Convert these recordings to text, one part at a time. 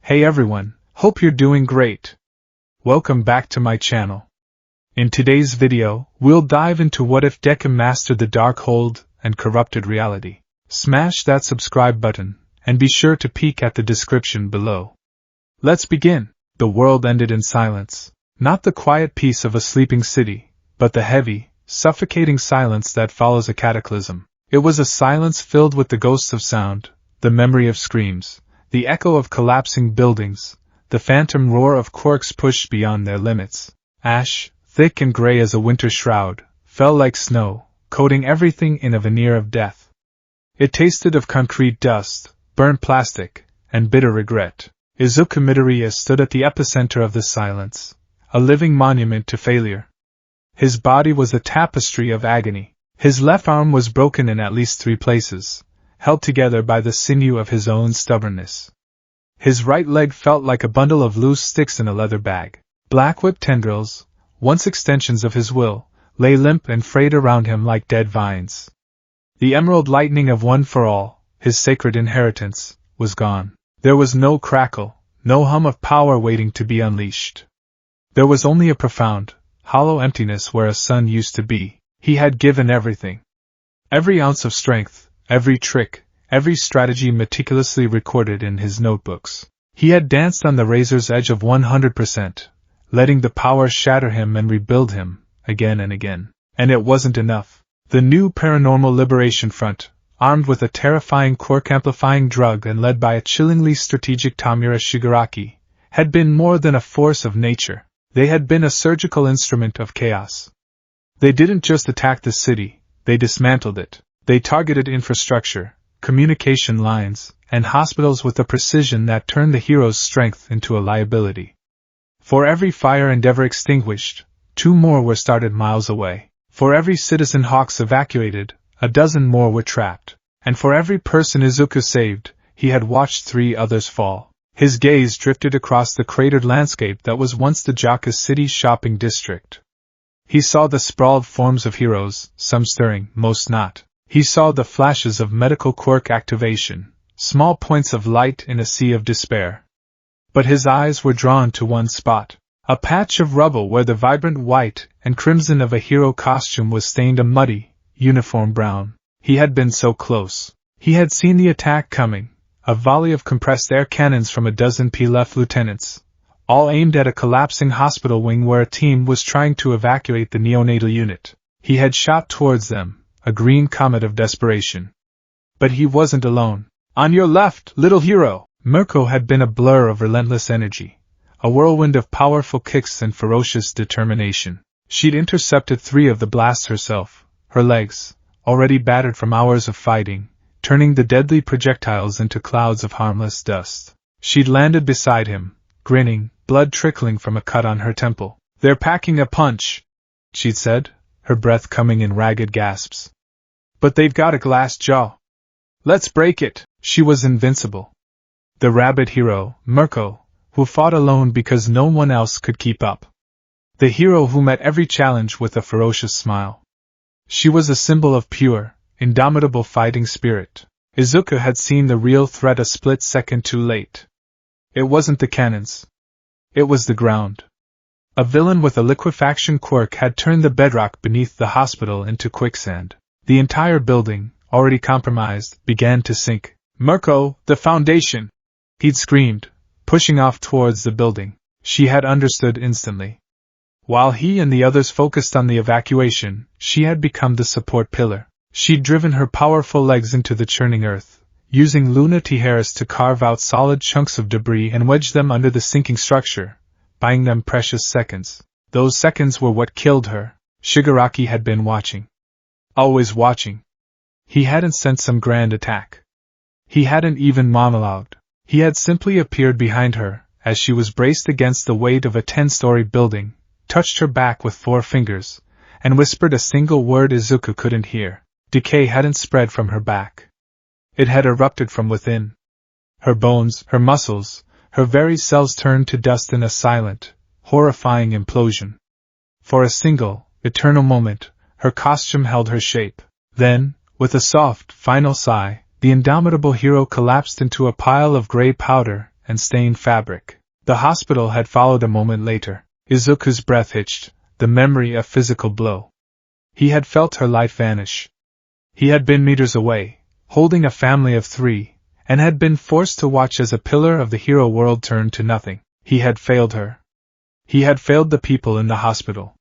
Hey everyone, hope you're doing great. Welcome back to my channel. In today's video, we'll dive into what if Deku mastered the Darkhold and corrupted reality. Smash that subscribe button, and be sure to peek at the description below. Let's begin. The world ended in silence. Not the quiet peace of a sleeping city, but the heavy, suffocating silence that follows a cataclysm. It was a silence filled with the ghosts of sound, the memory of screams, the echo of collapsing buildings, the phantom roar of quirks pushed beyond their limits. Ash, thick and gray as a winter shroud, fell like snow, coating everything in a veneer of death. It tasted of concrete dust, burnt plastic, and bitter regret. Izuku Midoriya stood at the epicenter of the silence, a living monument to failure. His body was a tapestry of agony. His left arm was broken in at least 3 places, held together by the sinew of his own stubbornness. His right leg felt like a bundle of loose sticks in a leather bag. Black whip tendrils, once extensions of his will, lay limp and frayed around him like dead vines. The emerald lightning of One for All, his sacred inheritance, was gone. There was no crackle, no hum of power waiting to be unleashed. There was only a profound, hollow emptiness where a sun used to be. He had given everything. Every ounce of strength, every trick, every strategy meticulously recorded in his notebooks. He had danced on the razor's edge of 100%, letting the power shatter him and rebuild him, again and again. And it wasn't enough. The new Paranormal Liberation Front, armed with a terrifying quirk-amplifying drug and led by a chillingly strategic Tamura Shigaraki, had been more than a force of nature. They had been a surgical instrument of chaos. They didn't just attack the city, they dismantled it. They targeted infrastructure, communication lines, and hospitals with a precision that turned the hero's strength into a liability. For every fire endeavor extinguished, 2 more were started miles away. For every citizen Hawks evacuated, a dozen more were trapped. And for every person Izuku saved, he had watched 3 others fall. His gaze drifted across the cratered landscape that was once the Jaka City shopping district. He saw the sprawled forms of heroes, some stirring, most not. He saw the flashes of medical quirk activation, small points of light in a sea of despair. But his eyes were drawn to one spot, a patch of rubble where the vibrant white and crimson of a hero costume was stained a muddy, uniform brown. He had been so close. He had seen the attack coming, a volley of compressed air cannons from a dozen PLF lieutenants, all aimed at a collapsing hospital wing where a team was trying to evacuate the neonatal unit. He had shot towards them, a green comet of desperation. But he wasn't alone. On your left, little hero! Mirko had been a blur of relentless energy, a whirlwind of powerful kicks and ferocious determination. She'd intercepted 3 of the blasts herself, her legs, already battered from hours of fighting, turning the deadly projectiles into clouds of harmless dust. She'd landed beside him, grinning, blood trickling from a cut on her temple. "They're packing a punch," she'd said, her breath coming in ragged gasps. "But they've got a glass jaw. Let's break it." She was invincible. The rabbit hero, Mirko, who fought alone because no one else could keep up. The hero who met every challenge with a ferocious smile. She was a symbol of pure, indomitable fighting spirit. Izuku had seen the real threat a split second too late. It wasn't the cannons. It was the ground. A villain with a liquefaction quirk had turned the bedrock beneath the hospital into quicksand. The entire building, already compromised, began to sink. "Mirko, the foundation!" he'd screamed, pushing off towards the building. She had understood instantly. While he and the others focused on the evacuation, she had become the support pillar. She'd driven her powerful legs into the churning earth, using Luna Tijeras to carve out solid chunks of debris and wedge them under the sinking structure, buying them precious seconds. Those seconds were what killed her. Shigaraki had been watching. Always watching. He hadn't sent some grand attack. He hadn't even monologued. He had simply appeared behind her, as she was braced against the weight of a 10-story building, touched her back with 4 fingers, and whispered a single word Izuku couldn't hear. Decay hadn't spread from her back. It had erupted from within. Her bones, her muscles, her very cells turned to dust in a silent, horrifying implosion. For a single, eternal moment, her costume held her shape. Then, with a soft, final sigh, the indomitable hero collapsed into a pile of gray powder and stained fabric. The hospital had followed a moment later. Izuku's breath hitched, the memory a physical blow. He had felt her life vanish. He had been meters away, holding a family of 3, and had been forced to watch as a pillar of the hero world turned to nothing. He had failed her. He had failed the people in the hospital.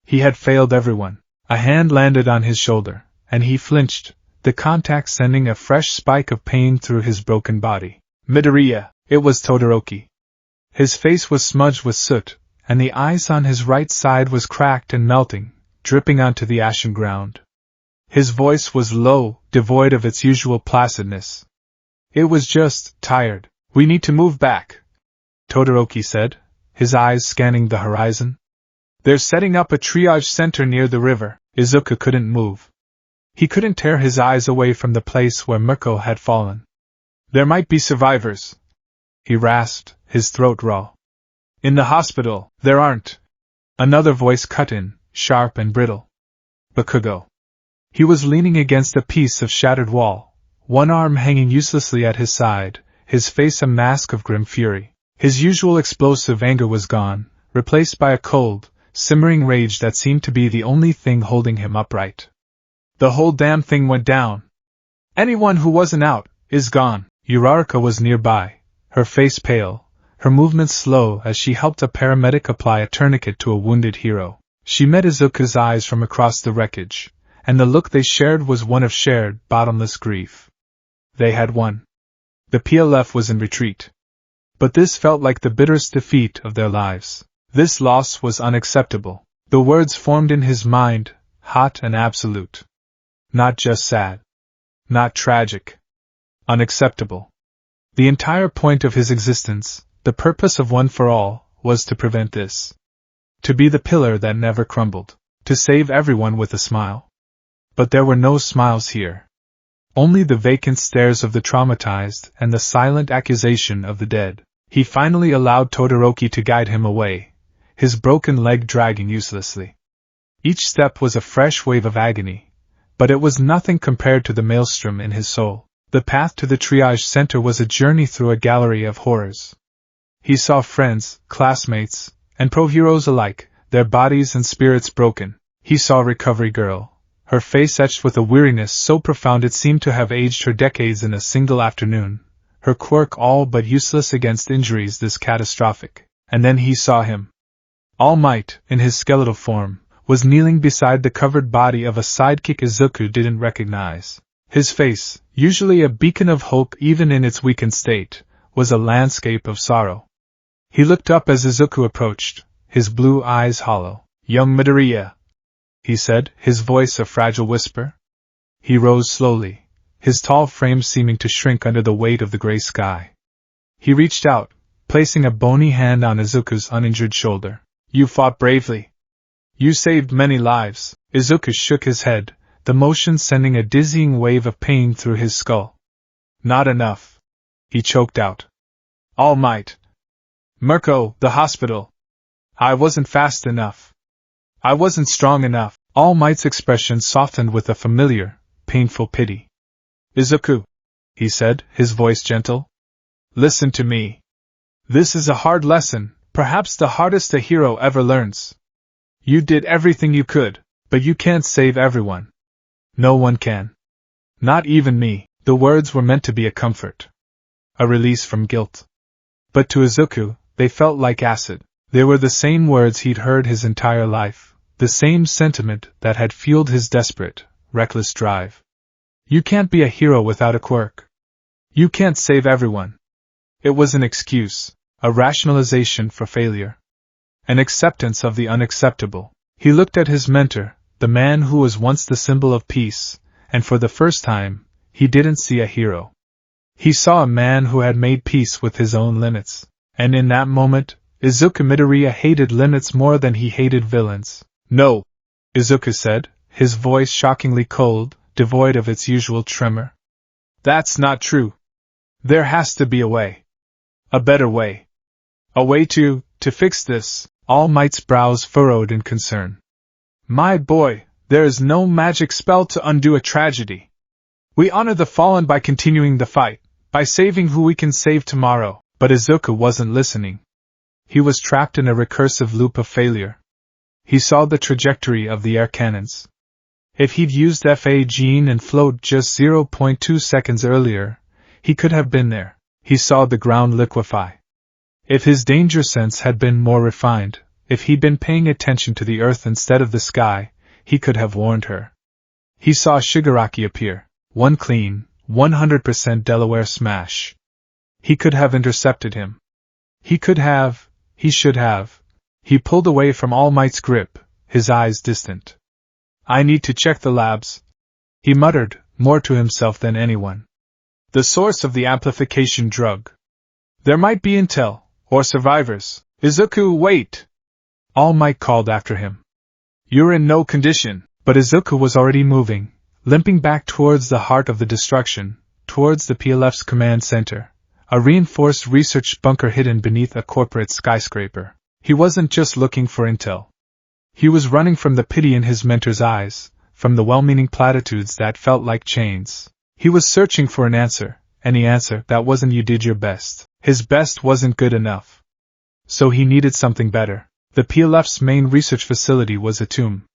He had failed everyone. A hand landed on his shoulder, and he flinched, the contact sending a fresh spike of pain through his broken body. Midoriya, it was Todoroki. His face was smudged with soot, and the ice on his right side was cracked and melting, dripping onto the ashen ground. His voice was low, devoid of its usual placidness. It was just, tired. We need to move back, Todoroki said, his eyes scanning the horizon. They're setting up a triage center near the river. Izuku couldn't move. He couldn't tear his eyes away from the place where Mirko had fallen. There might be survivors, he rasped, his throat raw. In the hospital, there aren't. Another voice cut in, sharp and brittle. Bakugo. He was leaning against a piece of shattered wall, one arm hanging uselessly at his side, his face a mask of grim fury. His usual explosive anger was gone, replaced by a cold, simmering rage that seemed to be the only thing holding him upright. The whole damn thing went down. Anyone who wasn't out is gone. Uraraka was nearby, her face pale, her movements slow as she helped a paramedic apply a tourniquet to a wounded hero. She met Izuku's eyes from across the wreckage, and the look they shared was one of shared, bottomless grief. They had won. The PLF was in retreat. But this felt like the bitterest defeat of their lives. This loss was unacceptable. The words formed in his mind, hot and absolute. Not just sad. Not tragic. Unacceptable. The entire point of his existence, the purpose of One for All, was to prevent this. To be the pillar that never crumbled. To save everyone with a smile. But there were no smiles here. Only the vacant stares of the traumatized and the silent accusation of the dead. He finally allowed Todoroki to guide him away, his broken leg dragging uselessly. Each step was a fresh wave of agony, but it was nothing compared to the maelstrom in his soul. The path to the triage center was a journey through a gallery of horrors. He saw friends, classmates, and pro-heroes alike, their bodies and spirits broken. He saw Recovery Girl, her face etched with a weariness so profound it seemed to have aged her decades in a single afternoon, her quirk all but useless against injuries this catastrophic. And then he saw him. All Might, in his skeletal form, was kneeling beside the covered body of a sidekick Izuku didn't recognize. His face, usually a beacon of hope even in its weakened state, was a landscape of sorrow. He looked up as Izuku approached, his blue eyes hollow. "Young Midoriya," he said, his voice a fragile whisper. He rose slowly, his tall frame seeming to shrink under the weight of the gray sky. He reached out, placing a bony hand on Izuku's uninjured shoulder. "You fought bravely. You saved many lives." Izuku shook his head, the motion sending a dizzying wave of pain through his skull. "Not enough," he choked out. "All Might. Mirko, the hospital. I wasn't fast enough. I wasn't strong enough." All Might's expression softened with a familiar, painful pity. "Izuku," he said, his voice gentle. "Listen to me. This is a hard lesson, perhaps the hardest a hero ever learns. You did everything you could, but you can't save everyone. No one can. Not even me." The words were meant to be a comfort. A release from guilt. But to Izuku, they felt like acid. They were the same words he'd heard his entire life, the same sentiment that had fueled his desperate, reckless drive. You can't be a hero without a quirk. You can't save everyone. It was an excuse, a rationalization for failure. An acceptance of the unacceptable. He looked at his mentor, the man who was once the symbol of peace, and for the first time, he didn't see a hero. He saw a man who had made peace with his own limits. And in that moment, Izuku Midoriya hated limits more than he hated villains. "No," Izuku said, his voice shockingly cold, devoid of its usual tremor. "That's not true. There has to be a way. A better way. A way to fix this." All Might's brows furrowed in concern. "My boy, there is no magic spell to undo a tragedy. We honor the fallen by continuing the fight, by saving who we can save tomorrow." But Izuku wasn't listening. He was trapped in a recursive loop of failure. He saw the trajectory of the air cannons. If he'd used FA gene and flowed just 0.2 seconds earlier, he could have been there. He saw the ground liquefy. If his danger sense had been more refined, if he'd been paying attention to the earth instead of the sky, he could have warned her. He saw Shigaraki appear, one clean, 100% Delaware smash. He could have intercepted him. He should have. He pulled away from All Might's grip, his eyes distant. I need to check the labs, he muttered, more to himself than anyone. The source of the amplification drug. There might be intel, or survivors. Izuku, wait! All Might called after him. You're in no condition. But Izuku was already moving, limping back towards the heart of the destruction, towards the PLF's command center, a reinforced research bunker hidden beneath a corporate skyscraper. He wasn't just looking for intel. He was running from the pity in his mentor's eyes, from the well-meaning platitudes that felt like chains. He was searching for an answer, any answer that wasn't "you did your best." His best wasn't good enough. So he needed something better. The PLF's main research facility was a tomb.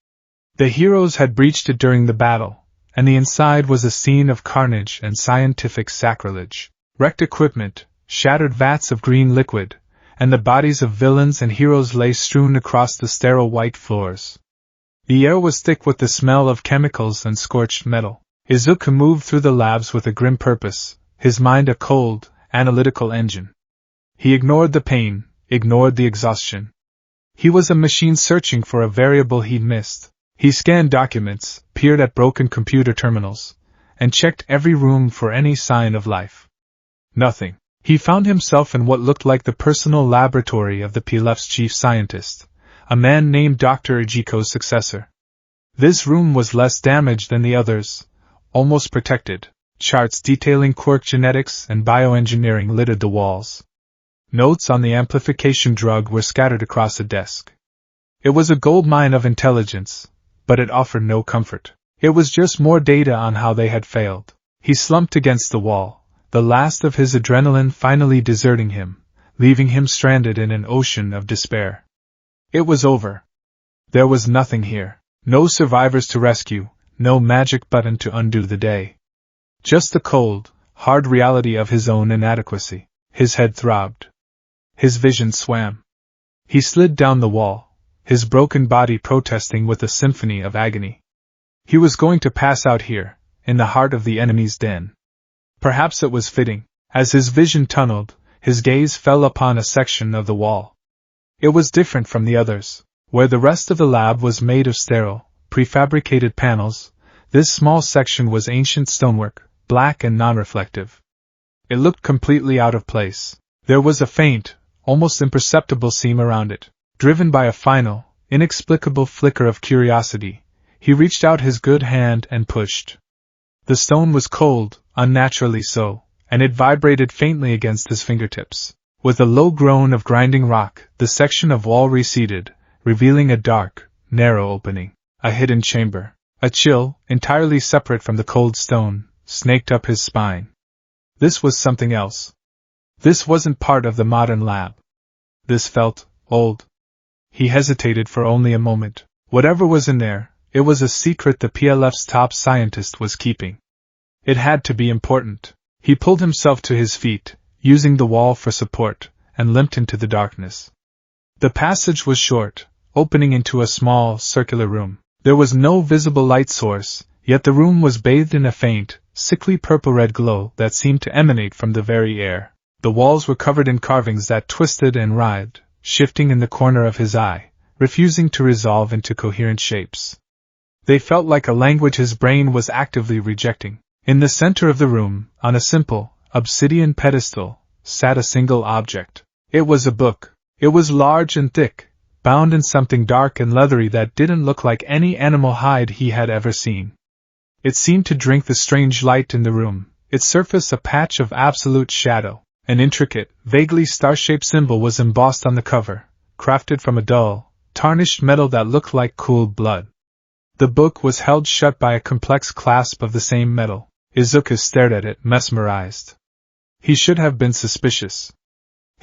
The heroes had breached it during the battle, and the inside was a scene of carnage and scientific sacrilege. Wrecked equipment, shattered vats of green liquid, and the bodies of villains and heroes lay strewn across the sterile white floors. The air was thick with the smell of chemicals and scorched metal. Izuku moved through the labs with a grim purpose, his mind a cold, analytical engine. He ignored the pain, ignored the exhaustion. He was a machine searching for a variable he'd missed. He scanned documents, peered at broken computer terminals, and checked every room for any sign of life. Nothing. He found himself in what looked like the personal laboratory of the PLF's chief scientist, a man named Dr. Ujiko's successor. This room was less damaged than the others, almost protected. Charts detailing quirk genetics and bioengineering littered the walls. Notes on the amplification drug were scattered across the desk. It was a goldmine of intelligence, but it offered no comfort. It was just more data on how they had failed. He slumped against the wall, the last of his adrenaline finally deserting him, leaving him stranded in an ocean of despair. It was over. There was nothing here. No survivors to rescue, no magic button to undo the day. Just the cold, hard reality of his own inadequacy. His head throbbed. His vision swam. He slid down the wall, his broken body protesting with a symphony of agony. He was going to pass out here, in the heart of the enemy's den. Perhaps it was fitting. As his vision tunneled, his gaze fell upon a section of the wall. It was different from the others. Where the rest of the lab was made of sterile, prefabricated panels, this small section was ancient stonework, black and non-reflective. It looked completely out of place. There was a faint, almost imperceptible seam around it. Driven by a final, inexplicable flicker of curiosity, he reached out his good hand and pushed. The stone was cold, unnaturally so, and it vibrated faintly against his fingertips. With a low groan of grinding rock, the section of wall receded, revealing a dark, narrow opening, a hidden chamber. A chill, entirely separate from the cold stone, snaked up his spine. This was something else. This wasn't part of the modern lab. This felt old. He hesitated for only a moment. Whatever was in there, it was a secret the PLF's top scientist was keeping. It had to be important. He pulled himself to his feet, using the wall for support, and limped into the darkness. The passage was short, opening into a small, circular room. There was no visible light source, yet the room was bathed in a faint, sickly purple-red glow that seemed to emanate from the very air. The walls were covered in carvings that twisted and writhed, shifting in the corner of his eye, refusing to resolve into coherent shapes. They felt like a language his brain was actively rejecting. In the center of the room, on a simple, obsidian pedestal, sat a single object. It was a book. It was large and thick, bound in something dark and leathery that didn't look like any animal hide he had ever seen. It seemed to drink the strange light in the room, its surface a patch of absolute shadow. An intricate, vaguely star-shaped symbol was embossed on the cover, crafted from a dull, tarnished metal that looked like cooled blood. The book was held shut by a complex clasp of the same metal. Izuku stared at it, mesmerized. He should have been suspicious.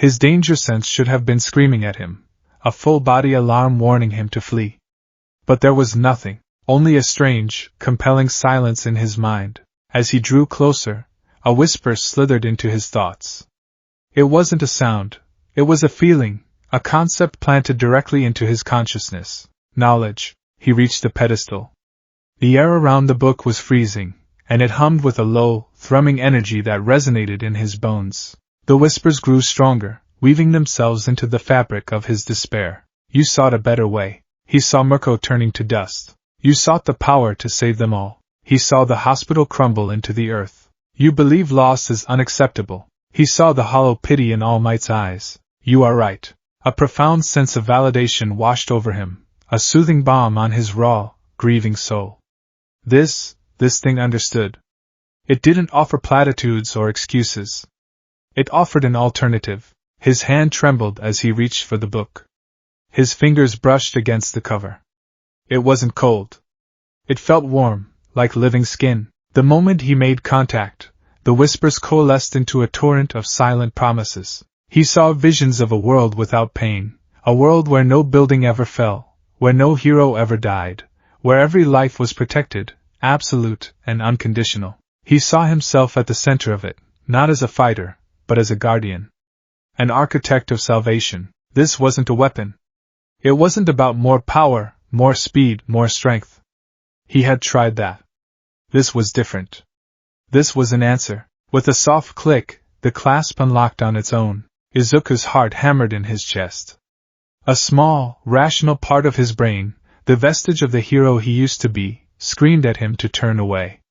His danger sense should have been screaming at him, a full-body alarm warning him to flee. But there was nothing, only a strange, compelling silence in his mind. As he drew closer, a whisper slithered into his thoughts. It wasn't a sound, it was a feeling, a concept planted directly into his consciousness. Knowledge. He reached the pedestal. The air around the book was freezing, and it hummed with a low, thrumming energy that resonated in his bones. The whispers grew stronger, weaving themselves into the fabric of his despair. You sought a better way. He saw Mirko turning to dust. You sought the power to save them all. He saw the hospital crumble into the earth. You believe loss is unacceptable. He saw the hollow pity in All Might's eyes. You are right. A profound sense of validation washed over him, a soothing balm on his raw, grieving soul. This thing understood. It didn't offer platitudes or excuses. It offered an alternative. His hand trembled as he reached for the book. His fingers brushed against the cover. It wasn't cold. It felt warm, like living skin. The moment he made contact, the whispers coalesced into a torrent of silent promises. He saw visions of a world without pain, a world where no building ever fell, where no hero ever died, where every life was protected, absolute and unconditional. He saw himself at the center of it, not as a fighter, but as a guardian. An architect of salvation. This wasn't a weapon. It wasn't about more power, more speed, more strength. He had tried that. This was different. This was an answer. With a soft click, the clasp unlocked on its own. Izuku's heart hammered in his chest. A small, rational part of his brain, the vestige of the hero he used to be, screamed at him to turn away.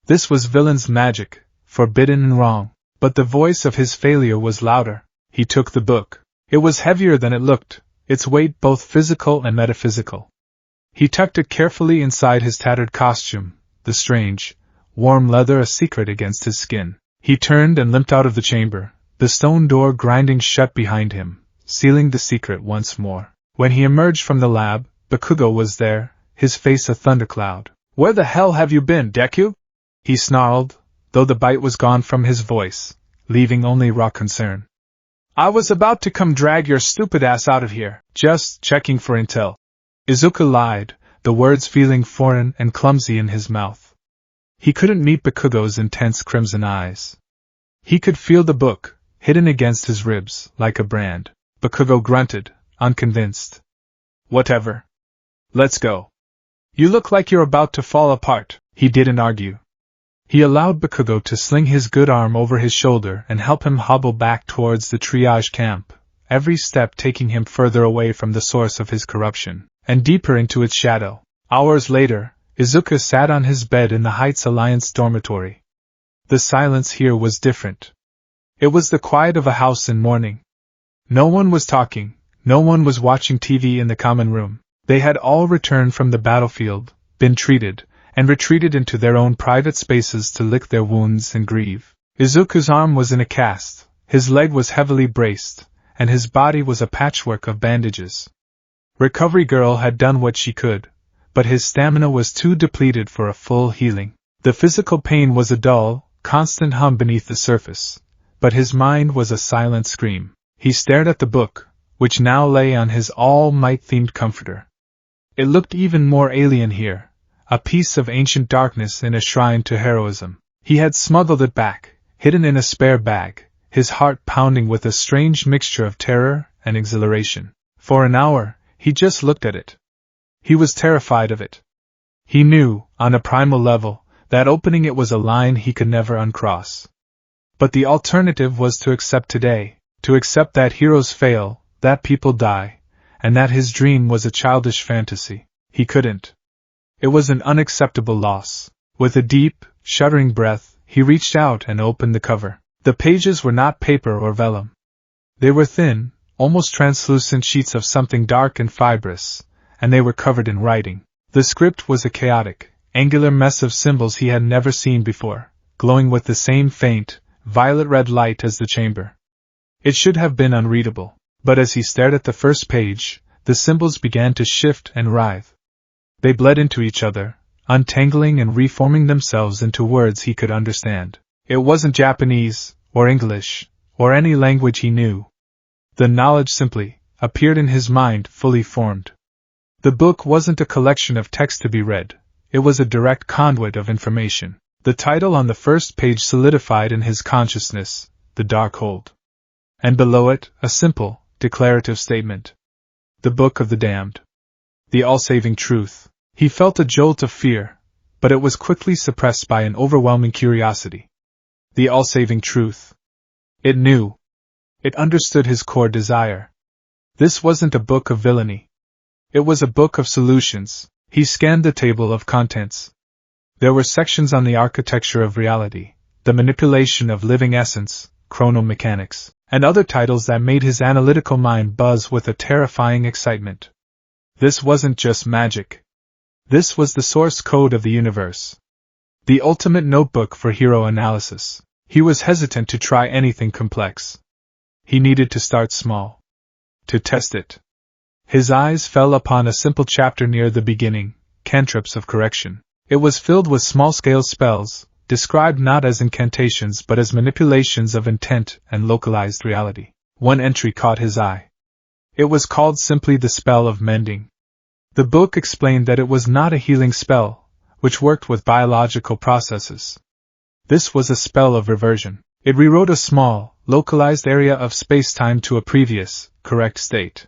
This was villain's magic, forbidden and wrong, but the voice of his failure was louder. He took the book. It was heavier than it looked, its weight both physical and metaphysical. He tucked it carefully inside his tattered costume, the strange, warm leather a secret against his skin. He turned and limped out of the chamber, the stone door grinding shut behind him, sealing the secret once more. When he emerged from the lab, Bakugo was there, his face a thundercloud. "Where the hell have you been, Deku?" he snarled, though the bite was gone from his voice, leaving only raw concern. "I was about to come drag your stupid ass out of here, just checking for intel." Izuku lied, the words feeling foreign and clumsy in his mouth. He couldn't meet Bakugo's intense crimson eyes. He could feel the book, hidden against his ribs, like a brand. Bakugo grunted, unconvinced. "Whatever. Let's go. You look like you're about to fall apart." He didn't argue. He allowed Bakugo to sling his good arm over his shoulder and help him hobble back towards the triage camp, every step taking him further away from the source of his corruption, and deeper into its shadow. Hours later, Izuku sat on his bed in the Heights Alliance dormitory. The silence here was different. It was the quiet of a house in mourning. No one was talking, no one was watching TV in the common room. They had all returned from the battlefield, been treated, and retreated into their own private spaces to lick their wounds and grieve. Izuku's arm was in a cast, his leg was heavily braced, and his body was a patchwork of bandages. Recovery Girl had done what she could, but his stamina was too depleted for a full healing. The physical pain was a dull, constant hum beneath the surface, but his mind was a silent scream. He stared at the book, which now lay on his all-might-themed comforter. It looked even more alien here, a piece of ancient darkness in a shrine to heroism. He had smuggled it back, hidden in a spare bag, his heart pounding with a strange mixture of terror and exhilaration. For an hour, he just looked at it. He was terrified of it. He knew, on a primal level, that opening it was a line he could never uncross. But the alternative was to accept today, to accept that heroes fail, that people die, and that his dream was a childish fantasy. He couldn't. It was an unacceptable loss. With a deep, shuddering breath, he reached out and opened the cover. The pages were not paper or vellum. They were thin, almost translucent sheets of something dark and fibrous, and they were covered in writing. The script was a chaotic, angular mess of symbols he had never seen before, glowing with the same faint, violet-red light as the chamber. It should have been unreadable, but as he stared at the first page, the symbols began to shift and writhe. They bled into each other, untangling and reforming themselves into words he could understand. It wasn't Japanese, or English, or any language he knew. The knowledge simply appeared in his mind fully formed. The book wasn't a collection of text to be read, it was a direct conduit of information. The title on the first page solidified in his consciousness, The Darkhold. And below it, a simple, declarative statement. The Book of the Damned. The all-saving truth. He felt a jolt of fear, but it was quickly suppressed by an overwhelming curiosity. The all-saving truth. It knew. It understood his core desire. This wasn't a book of villainy. It was a book of solutions. He scanned the table of contents. There were sections on the architecture of reality, the manipulation of living essence, chronomechanics, and other titles that made his analytical mind buzz with a terrifying excitement. This wasn't just magic. This was the source code of the universe. The ultimate notebook for hero analysis. He was hesitant to try anything complex. He needed to start small. To test it. His eyes fell upon a simple chapter near the beginning, Cantrips of Correction. It was filled with small-scale spells, described not as incantations but as manipulations of intent and localized reality. One entry caught his eye. It was called simply the Spell of Mending. The book explained that it was not a healing spell, which worked with biological processes. This was a spell of reversion. It rewrote a small, localized area of space-time to a previous, correct state.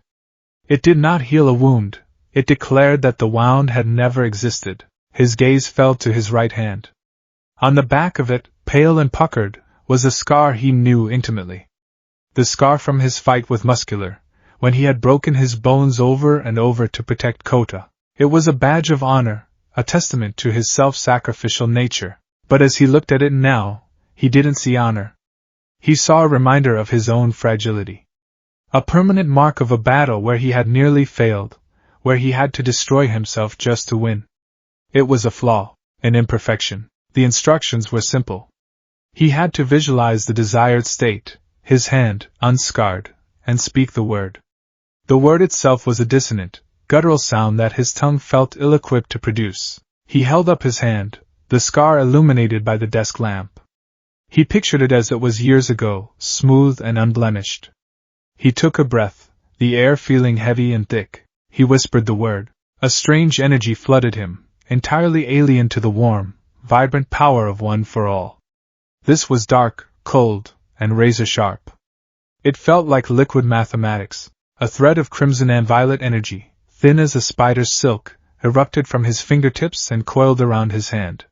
It did not heal a wound, it declared that the wound had never existed. His gaze fell to his right hand. On the back of it, pale and puckered, was a scar he knew intimately. The scar from his fight with Muscular, when he had broken his bones over and over to protect Kota. It was a badge of honor, a testament to his self-sacrificial nature. But as he looked at it now, he didn't see honor. He saw a reminder of his own fragility. A permanent mark of a battle where he had nearly failed, where he had to destroy himself just to win. It was a flaw, an imperfection. The instructions were simple. He had to visualize the desired state, his hand, unscarred, and speak the word. The word itself was a dissonant, guttural sound that his tongue felt ill-equipped to produce. He held up his hand, the scar illuminated by the desk lamp. He pictured it as it was years ago, smooth and unblemished. He took a breath, the air feeling heavy and thick. He whispered the word. A strange energy flooded him, entirely alien to the warm, vibrant power of One for All. This was dark, cold, and razor-sharp. It felt like liquid mathematics. A thread of crimson and violet energy, thin as a spider's silk, erupted from his fingertips and coiled around his hand.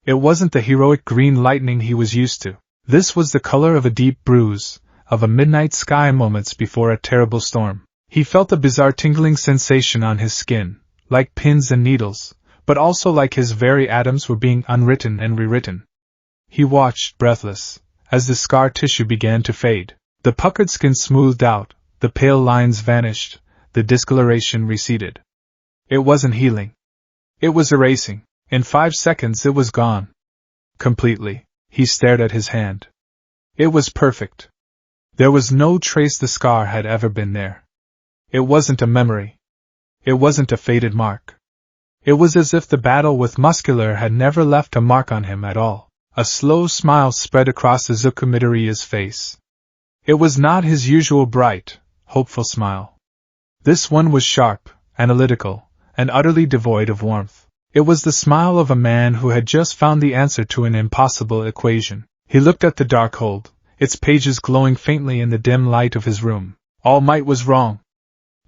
It wasn't the heroic green lightning he was used to. This was the color of a deep bruise, of a midnight sky moments before a terrible storm. He felt a bizarre tingling sensation on his skin, like pins and needles, but also like his very atoms were being unwritten and rewritten. He watched, breathless, as the scar tissue began to fade. The puckered skin smoothed out, the pale lines vanished, the discoloration receded. It wasn't healing. It was erasing. In 5 seconds it was gone. Completely. He stared at his hand. It was perfect. There was no trace the scar had ever been there. It wasn't a memory. It wasn't a faded mark. It was as if the battle with Muscular had never left a mark on him at all. A slow smile spread across Izuku Midoriya's face. It was not his usual bright, hopeful smile. This one was sharp, analytical, and utterly devoid of warmth. It was the smile of a man who had just found the answer to an impossible equation. He looked at the Darkhold, its pages glowing faintly in the dim light of his room. All Might was wrong.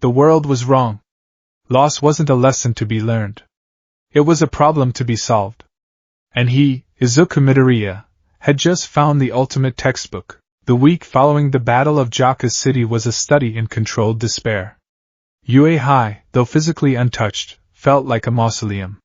The world was wrong. Loss wasn't a lesson to be learned. It was a problem to be solved. And he, Izuku Midoriya, had just found the ultimate textbook. The week following the Battle of Jaka's City was a study in controlled despair. Ue High, though physically untouched, felt like a mausoleum.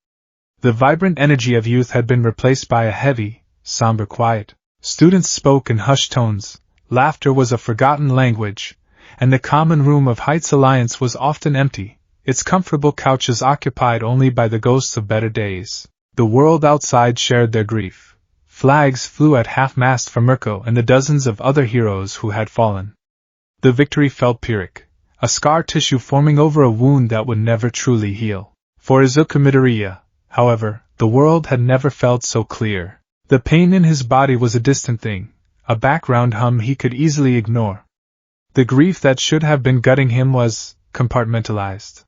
The vibrant energy of youth had been replaced by a heavy, somber quiet. Students spoke in hushed tones, laughter was a forgotten language, and the common room of Heights Alliance was often empty, its comfortable couches occupied only by the ghosts of better days. The world outside shared their grief. Flags flew at half-mast for Mirko and the dozens of other heroes who had fallen. The victory felt pyrrhic, a scar tissue forming over a wound that would never truly heal. For Izuku Midoriya, however, the world had never felt so clear. The pain in his body was a distant thing, a background hum he could easily ignore. The grief that should have been gutting him was compartmentalized.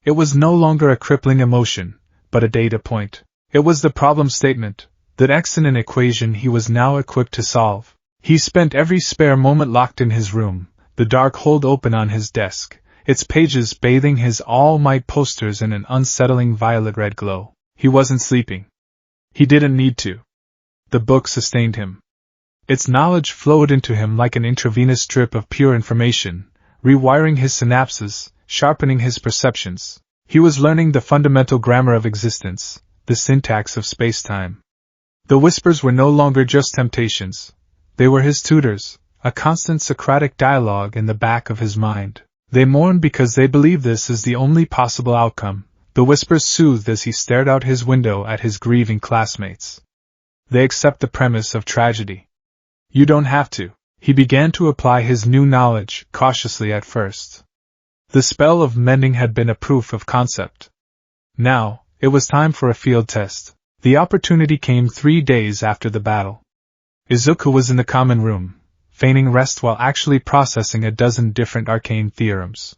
It was no longer a crippling emotion, but a data point. It was the problem statement, that X in an equation he was now equipped to solve. He spent every spare moment locked in his room, the Darkhold open on his desk, its pages bathing his all-might posters in an unsettling violet-red glow. He wasn't sleeping. He didn't need to. The book sustained him. Its knowledge flowed into him like an intravenous drip of pure information, rewiring his synapses, sharpening his perceptions. He was learning the fundamental grammar of existence, the syntax of space-time. The whispers were no longer just temptations. They were his tutors, a constant Socratic dialogue in the back of his mind. They mourned because they believed this is the only possible outcome. The whispers soothed as he stared out his window at his grieving classmates. They accept the premise of tragedy. You don't have to. He began to apply his new knowledge, cautiously at first. The spell of mending had been a proof of concept. Now, it was time for a field test. The opportunity came 3 days after the battle. Izuku was in the common room, feigning rest while actually processing a dozen different arcane theorems.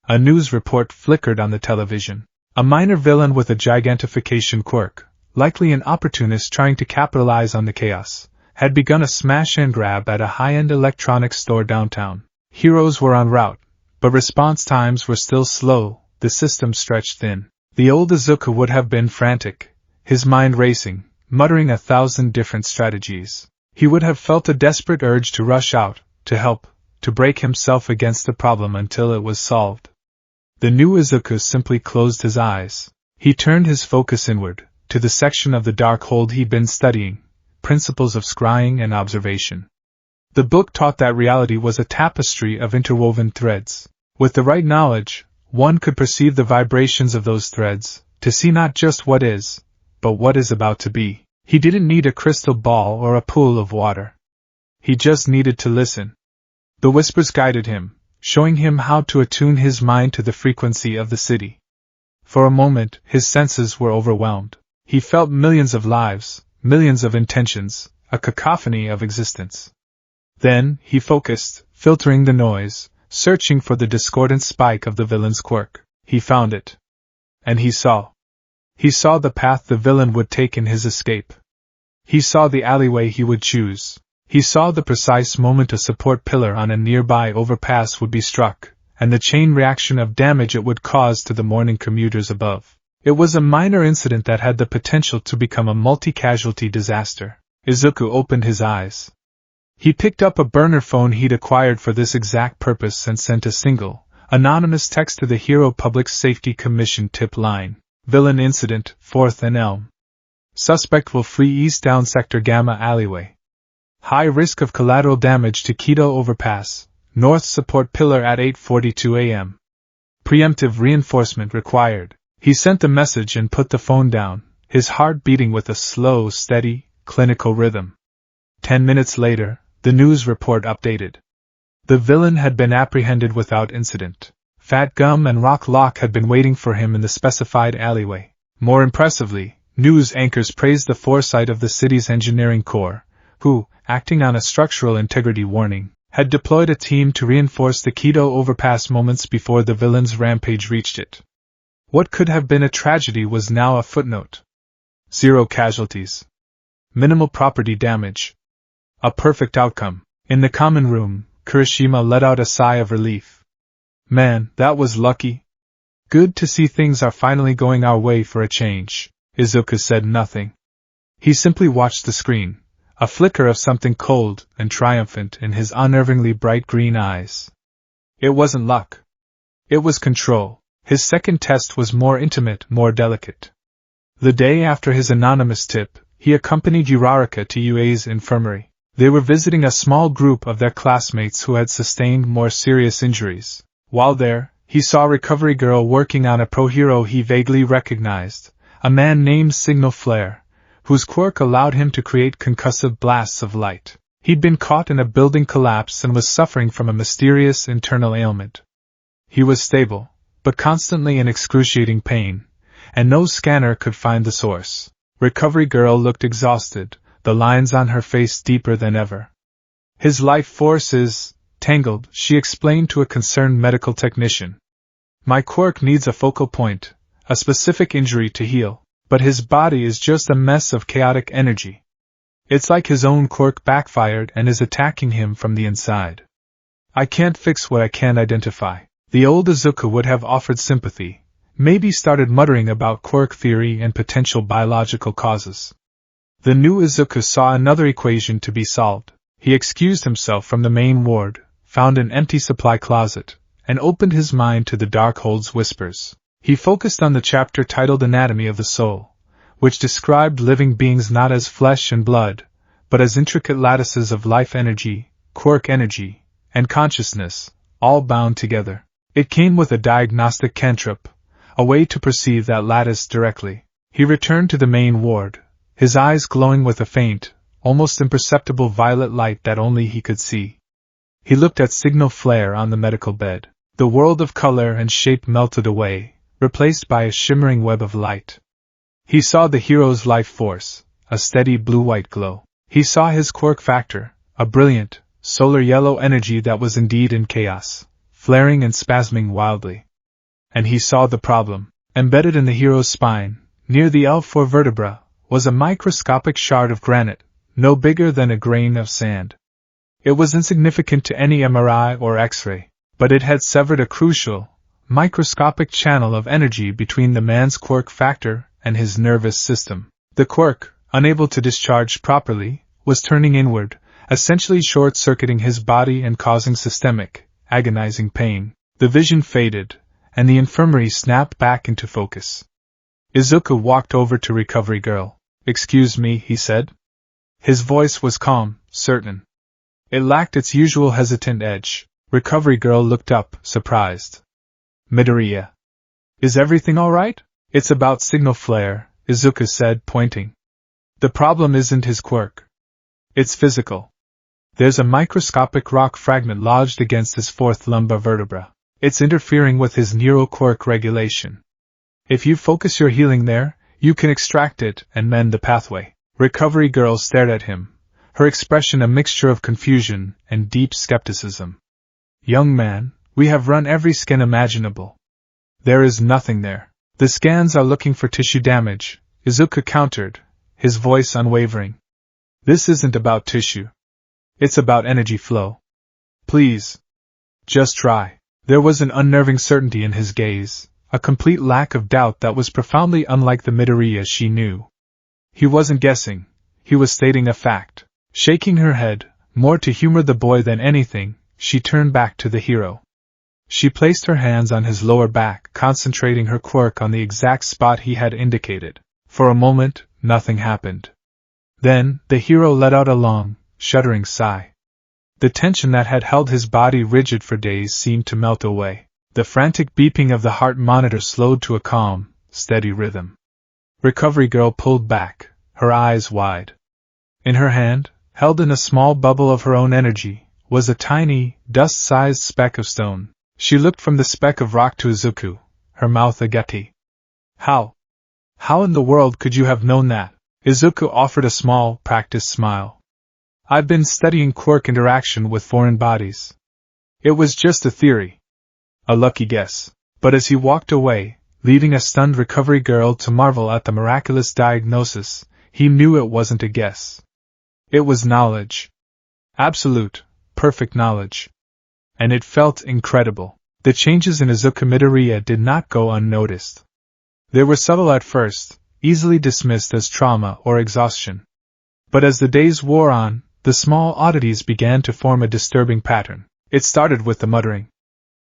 A news report flickered on the television. A minor villain with a gigantification quirk, likely an opportunist trying to capitalize on the chaos, had begun a smash-and-grab at a high-end electronics store downtown. Heroes were en route, but response times were still slow, the system stretched thin. The old Izuku would have been frantic, his mind racing, muttering 1,000 different strategies. He would have felt a desperate urge to rush out, to help, to break himself against the problem until it was solved. The new Izuku simply closed his eyes. He turned his focus inward, to the section of the Darkhold he'd been studying, Principles of Scrying and Observation. The book taught that reality was a tapestry of interwoven threads. With the right knowledge, one could perceive the vibrations of those threads, to see not just what is, but what is about to be. He didn't need a crystal ball or a pool of water. He just needed to listen. The whispers guided him, showing him how to attune his mind to the frequency of the city. For a moment, his senses were overwhelmed. He felt millions of lives, millions of intentions, a cacophony of existence. Then, he focused, filtering the noise, searching for the discordant spike of the villain's quirk. He found it. And he saw. He saw the path the villain would take in his escape. He saw the alleyway he would choose. He saw the precise moment a support pillar on a nearby overpass would be struck, and the chain reaction of damage it would cause to the mourning commuters above. It was a minor incident that had the potential to become a multi-casualty disaster. Izuku opened his eyes. He picked up a burner phone he'd acquired for this exact purpose and sent a single, anonymous text to the Hero Public Safety Commission tip line. Villain incident, 4th and Elm. Suspect will flee east down Sector Gamma alleyway. High risk of collateral damage to Keto overpass, north support pillar at 8:42 a.m. Preemptive reinforcement required. He sent the message and put the phone down, his heart beating with a slow, steady, clinical rhythm. 10 minutes later, the news report updated. The villain had been apprehended without incident. Fat Gum and Rock Lock had been waiting for him in the specified alleyway. More impressively, news anchors praised the foresight of the city's engineering corps, who, acting on a structural integrity warning, had deployed a team to reinforce the Keto overpass moments before the villain's rampage reached it. What could have been a tragedy was now a footnote. 0 casualties. Minimal property damage. A perfect outcome. In the common room, Kirishima let out a sigh of relief. Man, that was lucky. Good to see things are finally going our way for a change. Izuku said nothing. He simply watched the screen, a flicker of something cold and triumphant in his unnervingly bright green eyes. It wasn't luck. It was control. His second test was more intimate, more delicate. The day after his anonymous tip, he accompanied Uraraka to UA's infirmary. They were visiting a small group of their classmates who had sustained more serious injuries. While there, he saw a recovery girl working on a pro-hero he vaguely recognized, a man named Signal Flare, whose quirk allowed him to create concussive blasts of light. He'd been caught in a building collapse and was suffering from a mysterious internal ailment. He was stable, but constantly in excruciating pain, and no scanner could find the source. Recovery girl looked exhausted, the lines on her face deeper than ever. His life force is Tangled, she explained to a concerned medical technician. My quirk needs a focal point, a specific injury to heal, but his body is just a mess of chaotic energy. It's like his own quirk backfired and is attacking him from the inside. I can't fix what I can't identify. The old Izuku would have offered sympathy, maybe started muttering about quirk theory and potential biological causes. The new Izuku saw another equation to be solved. He excused himself from the main ward, found an empty supply closet, and opened his mind to the Darkhold's whispers. He focused on the chapter titled Anatomy of the Soul, which described living beings not as flesh and blood, but as intricate lattices of life energy, quirk energy, and consciousness, all bound together. It came with a diagnostic cantrip, a way to perceive that lattice directly. He returned to the main ward, his eyes glowing with a faint, almost imperceptible violet light that only he could see. He looked at Signal Flare on the medical bed. The world of color and shape melted away, replaced by a shimmering web of light. He saw the hero's life force, a steady blue-white glow. He saw his quirk factor, a brilliant, solar yellow energy that was indeed in chaos, flaring and spasming wildly. And he saw the problem. Embedded in the hero's spine, near the L4 vertebra, was a microscopic shard of granite, no bigger than a grain of sand. It was insignificant to any MRI or X-ray, but it had severed a crucial, microscopic channel of energy between the man's quirk factor and his nervous system. The quirk, unable to discharge properly, was turning inward, essentially short-circuiting his body and causing systemic, agonizing pain. The vision faded, and the infirmary snapped back into focus. Izuku walked over to Recovery Girl. "Excuse me," he said. His voice was calm, certain. It lacked its usual hesitant edge. Recovery Girl looked up, surprised. "Midoriya. Is everything all right?" "It's about Signal Flare," Izuku said, pointing. "The problem isn't his quirk. It's physical. There's a microscopic rock fragment lodged against his fourth lumbar vertebra. It's interfering with his neural quirk regulation. If you focus your healing there, you can extract it and mend the pathway." Recovery Girl stared at him, her expression a mixture of confusion and deep skepticism. "Young man, we have run every scan imaginable. There is nothing there. The scans are looking for tissue damage," Izuku countered, his voice unwavering. "This isn't about tissue. It's about energy flow. Please. Just try." There was an unnerving certainty in his gaze, a complete lack of doubt that was profoundly unlike the Midoriya she knew. He wasn't guessing, he was stating a fact. Shaking her head, more to humor the boy than anything, she turned back to the hero. She placed her hands on his lower back, concentrating her quirk on the exact spot he had indicated. For a moment, nothing happened. Then, the hero let out a long, shuddering sigh. The tension that had held his body rigid for days seemed to melt away. The frantic beeping of the heart monitor slowed to a calm, steady rhythm. Recovery Girl pulled back, her eyes wide. In her hand, held in a small bubble of her own energy, was a tiny, dust-sized speck of stone. She looked from the speck of rock to Izuku, her mouth agape. How in the world could you have known that?" Izuku offered a small, practiced smile. "I've been studying quirk interaction with foreign bodies. It was just a theory. A lucky guess." But as he walked away, leaving a stunned Recovery Girl to marvel at the miraculous diagnosis, he knew it wasn't a guess. It was knowledge. Absolute, perfect knowledge. And it felt incredible. The changes in Izuku Midoriya did not go unnoticed. They were subtle at first, easily dismissed as trauma or exhaustion. But as the days wore on, the small oddities began to form a disturbing pattern. It started with the muttering.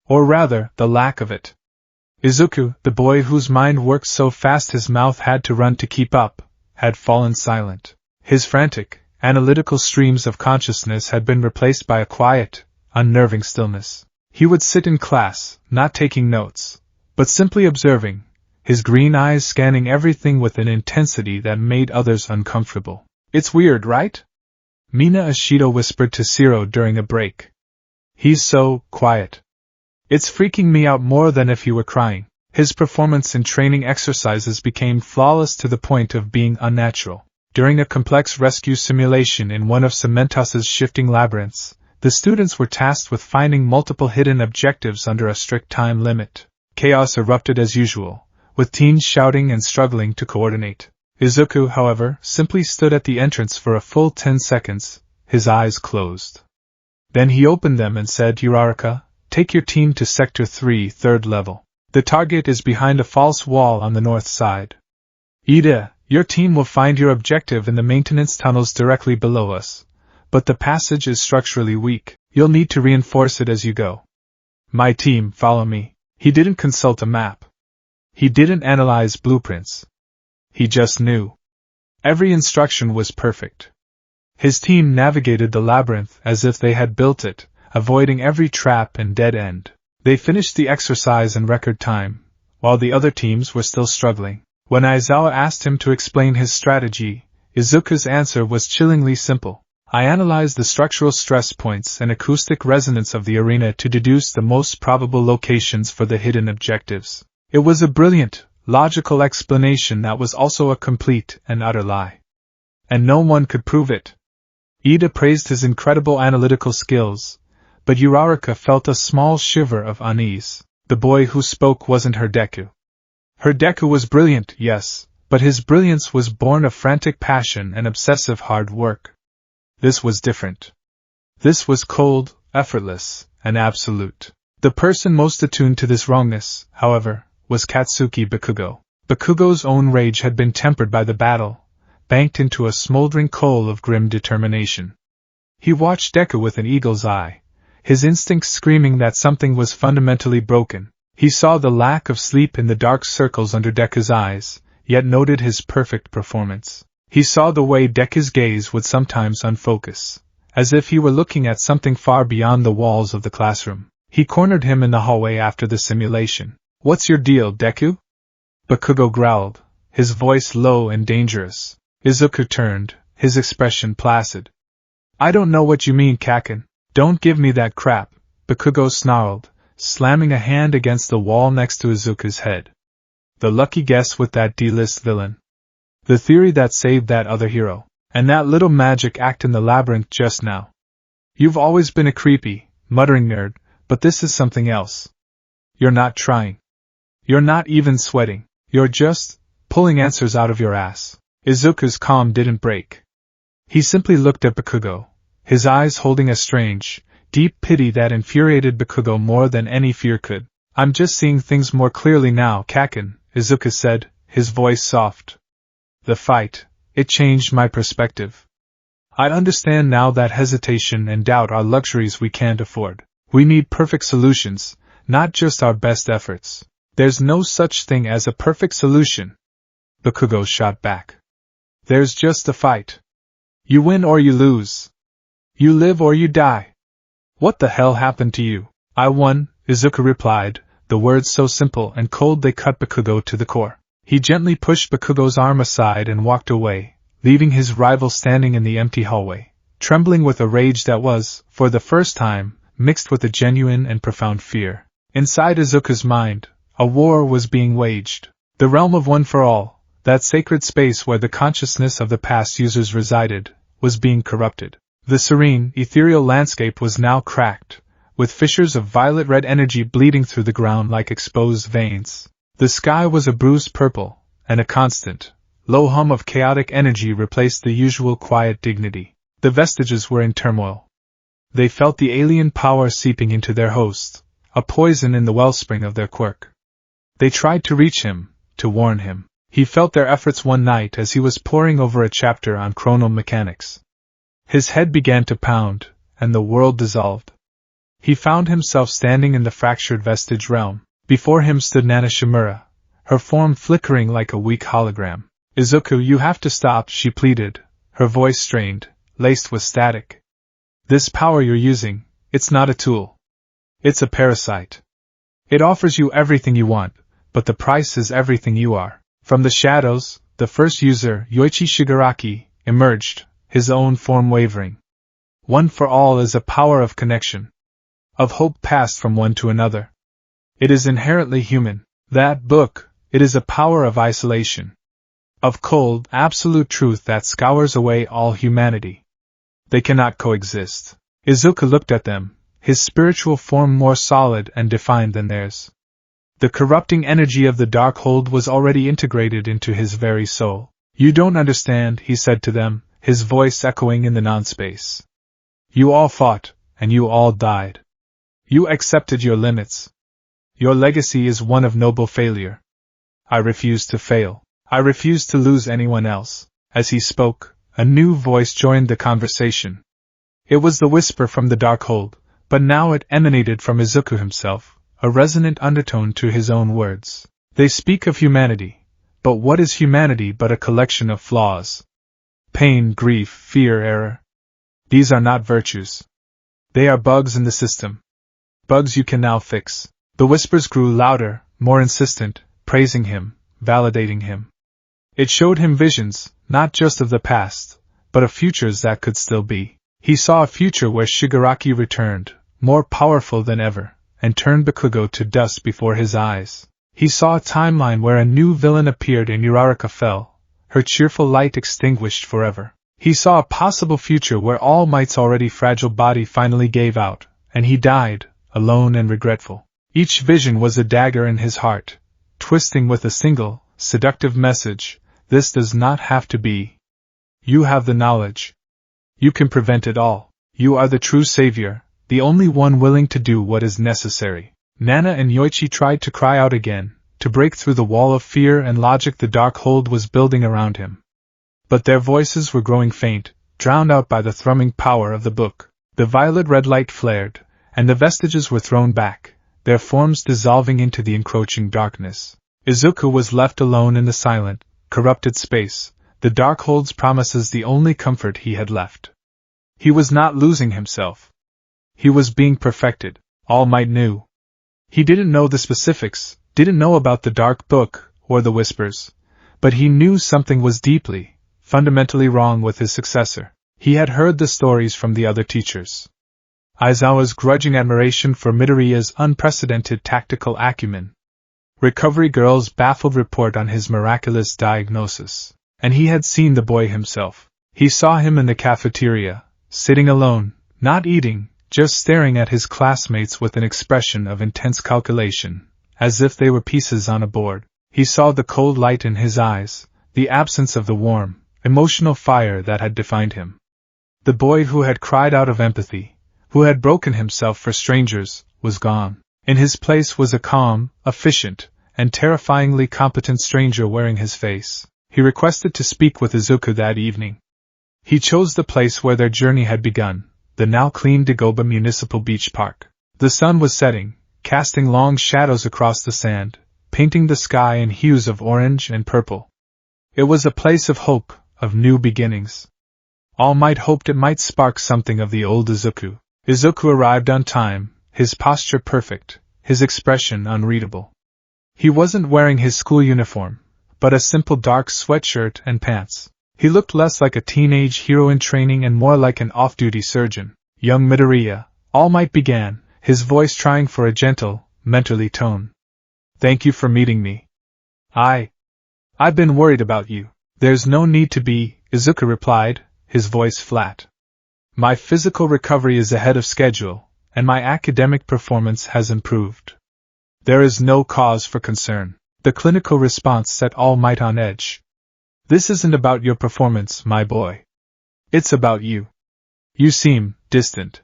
Or rather, the lack of it. Izuku, the boy whose mind worked so fast his mouth had to run to keep up, had fallen silent. His frantic, analytical streams of consciousness had been replaced by a quiet, unnerving stillness. He would sit in class, not taking notes, but simply observing, his green eyes scanning everything with an intensity that made others uncomfortable. "It's weird, right?" Mina Ashido whispered to Zero during a break. "He's so quiet. It's freaking me out more than if he were crying." His performance in training exercises became flawless to the point of being unnatural. During a complex rescue simulation in one of Cementos' shifting labyrinths, the students were tasked with finding multiple hidden objectives under a strict time limit. Chaos erupted as usual, with teens shouting and struggling to coordinate. Izuku, however, simply stood at the entrance for a full 10 seconds, his eyes closed. Then he opened them and said, "Uraraka, take your team to Sector 3, 3rd level. The target is behind a false wall on the north side. Ida, your team will find your objective in the maintenance tunnels directly below us, but the passage is structurally weak. You'll need to reinforce it as you go. My team, follow me." He didn't consult a map. He didn't analyze blueprints. He just knew. Every instruction was perfect. His team navigated the labyrinth as if they had built it, avoiding every trap and dead end. They finished the exercise in record time, while the other teams were still struggling. When Aizawa asked him to explain his strategy, Izuku's answer was chillingly simple. "I analyzed the structural stress points and acoustic resonance of the arena to deduce the most probable locations for the hidden objectives." It was a brilliant, logical explanation that was also a complete and utter lie. And no one could prove it. Ida praised his incredible analytical skills, but Uraraka felt a small shiver of unease. The boy who spoke wasn't her Deku. Her Deku was brilliant, yes, but his brilliance was born of frantic passion and obsessive hard work. This was different. This was cold, effortless, and absolute. The person most attuned to this wrongness, however, was Katsuki Bakugo. Bakugo's own rage had been tempered by the battle, banked into a smoldering coal of grim determination. He watched Deku with an eagle's eye, his instincts screaming that something was fundamentally broken. He saw the lack of sleep in the dark circles under Deku's eyes, yet noted his perfect performance. He saw the way Deku's gaze would sometimes unfocus, as if he were looking at something far beyond the walls of the classroom. He cornered him in the hallway after the simulation. "What's your deal, Deku?" Bakugo growled, his voice low and dangerous. Izuku turned, his expression placid. "I don't know what you mean, Kaken. Don't give me that crap," Bakugo snarled, slamming a hand against the wall next to Izuku's head. The lucky guess with that D-list villain. The theory that saved that other hero. And that little magic act in the labyrinth just now. "You've always been a creepy, muttering nerd, but this is something else. You're not trying. You're not even sweating. You're just pulling answers out of your ass." Izuku's calm didn't break. He simply looked at Bakugo, his eyes holding a strange, deep pity that infuriated Bakugo more than any fear could. "I'm just seeing things more clearly now, Kaken," Izuku said, his voice soft. "The fight, it changed my perspective. I understand now that hesitation and doubt are luxuries we can't afford. We need perfect solutions, not just our best efforts." "There's no such thing as a perfect solution," Bakugo shot back. "There's just a fight. You win or you lose. You live or you die. What the hell happened to you?" "I won," Izuku replied, the words so simple and cold they cut Bakugo to the core. He gently pushed Bakugo's arm aside and walked away, leaving his rival standing in the empty hallway, trembling with a rage that was, for the first time, mixed with a genuine and profound fear. Inside Izuku's mind, a war was being waged. The realm of One for All, that sacred space where the consciousness of the past users resided, was being corrupted. The serene, ethereal landscape was now cracked, with fissures of violet-red energy bleeding through the ground like exposed veins. The sky was a bruised purple, and a constant, low hum of chaotic energy replaced the usual quiet dignity. The vestiges were in turmoil. They felt the alien power seeping into their hosts, a poison in the wellspring of their quirk. They tried to reach him, to warn him. He felt their efforts one night as he was poring over a chapter on chronal mechanics. His head began to pound, and the world dissolved. He found himself standing in the fractured vestige realm. Before him stood Nana Shimura, her form flickering like a weak hologram. "Izuku, you have to stop," she pleaded, her voice strained, laced with static. "This power you're using, it's not a tool. It's a parasite. It offers you everything you want, but the price is everything you are." From the shadows, the first user, Yoichi Shigaraki, emerged, his own form wavering. One for All is a power of connection, of hope passed from one to another. It is inherently human. That book, it is a power of isolation, of cold, absolute truth that scours away all humanity. They cannot coexist. Izuku looked at them, his spiritual form more solid and defined than theirs. The corrupting energy of the Darkhold was already integrated into his very soul. You don't understand, he said to them, his voice echoing in the non-space. You all fought, and you all died. You accepted your limits. Your legacy is one of noble failure. I refuse to fail. I refuse to lose anyone else. As he spoke, a new voice joined the conversation. It was the whisper from the Darkhold, but now it emanated from Izuku himself, a resonant undertone to his own words. They speak of humanity, but what is humanity but a collection of flaws? Pain, grief, fear, error. These are not virtues. They are bugs in the system. Bugs you can now fix. The whispers grew louder, more insistent, praising him, validating him. It showed him visions, not just of the past, but of futures that could still be. He saw a future where Shigaraki returned, more powerful than ever, and turned Bakugo to dust before his eyes. He saw a timeline where a new villain appeared and Uraraka fell, her cheerful light extinguished forever. He saw a possible future where All Might's already fragile body finally gave out, and he died, alone and regretful. Each vision was a dagger in his heart, twisting with a single, seductive message: this does not have to be. You have the knowledge. You can prevent it all. You are the true savior, the only one willing to do what is necessary. Nana and Yoichi tried to cry out again, to break through the wall of fear and logic the Darkhold was building around him. But their voices were growing faint, drowned out by the thrumming power of the book. The violet-red light flared, and the vestiges were thrown back, their forms dissolving into the encroaching darkness. Izuku was left alone in the silent, corrupted space, the Darkhold's promises the only comfort he had left. He was not losing himself. He was being perfected. All Might knew. He didn't know the specifics, didn't know about the Dark Book, or the whispers, but he knew something was deeply, fundamentally wrong with his successor. He had heard the stories from the other teachers. Aizawa's grudging admiration for Midoriya's unprecedented tactical acumen. Recovery Girl's baffled report on his miraculous diagnosis. And he had seen the boy himself. He saw him in the cafeteria, sitting alone, not eating, just staring at his classmates with an expression of intense calculation, as if they were pieces on a board. He saw the cold light in his eyes, the absence of the warm, emotional fire that had defined him. The boy who had cried out of empathy, who had broken himself for strangers, was gone. In his place was a calm, efficient, and terrifyingly competent stranger wearing his face. He requested to speak with Izuku that evening. He chose the place where their journey had begun, the now clean Dagoba Municipal Beach Park. The sun was setting, casting long shadows across the sand, painting the sky in hues of orange and purple. It was a place of hope, of new beginnings. All Might hoped it might spark something of the old Izuku. Izuku arrived on time, his posture perfect, his expression unreadable. He wasn't wearing his school uniform, but a simple dark sweatshirt and pants. He looked less like a teenage hero in training and more like an off-duty surgeon. Young Midoriya, All Might began, his voice trying for a gentle, mentorly tone. Thank you for meeting me. I've been worried about you. There's no need to be, Izuku replied, his voice flat. My physical recovery is ahead of schedule, and my academic performance has improved. There is no cause for concern. The clinical response set All Might on edge. This isn't about your performance, my boy. It's about you. You seem distant.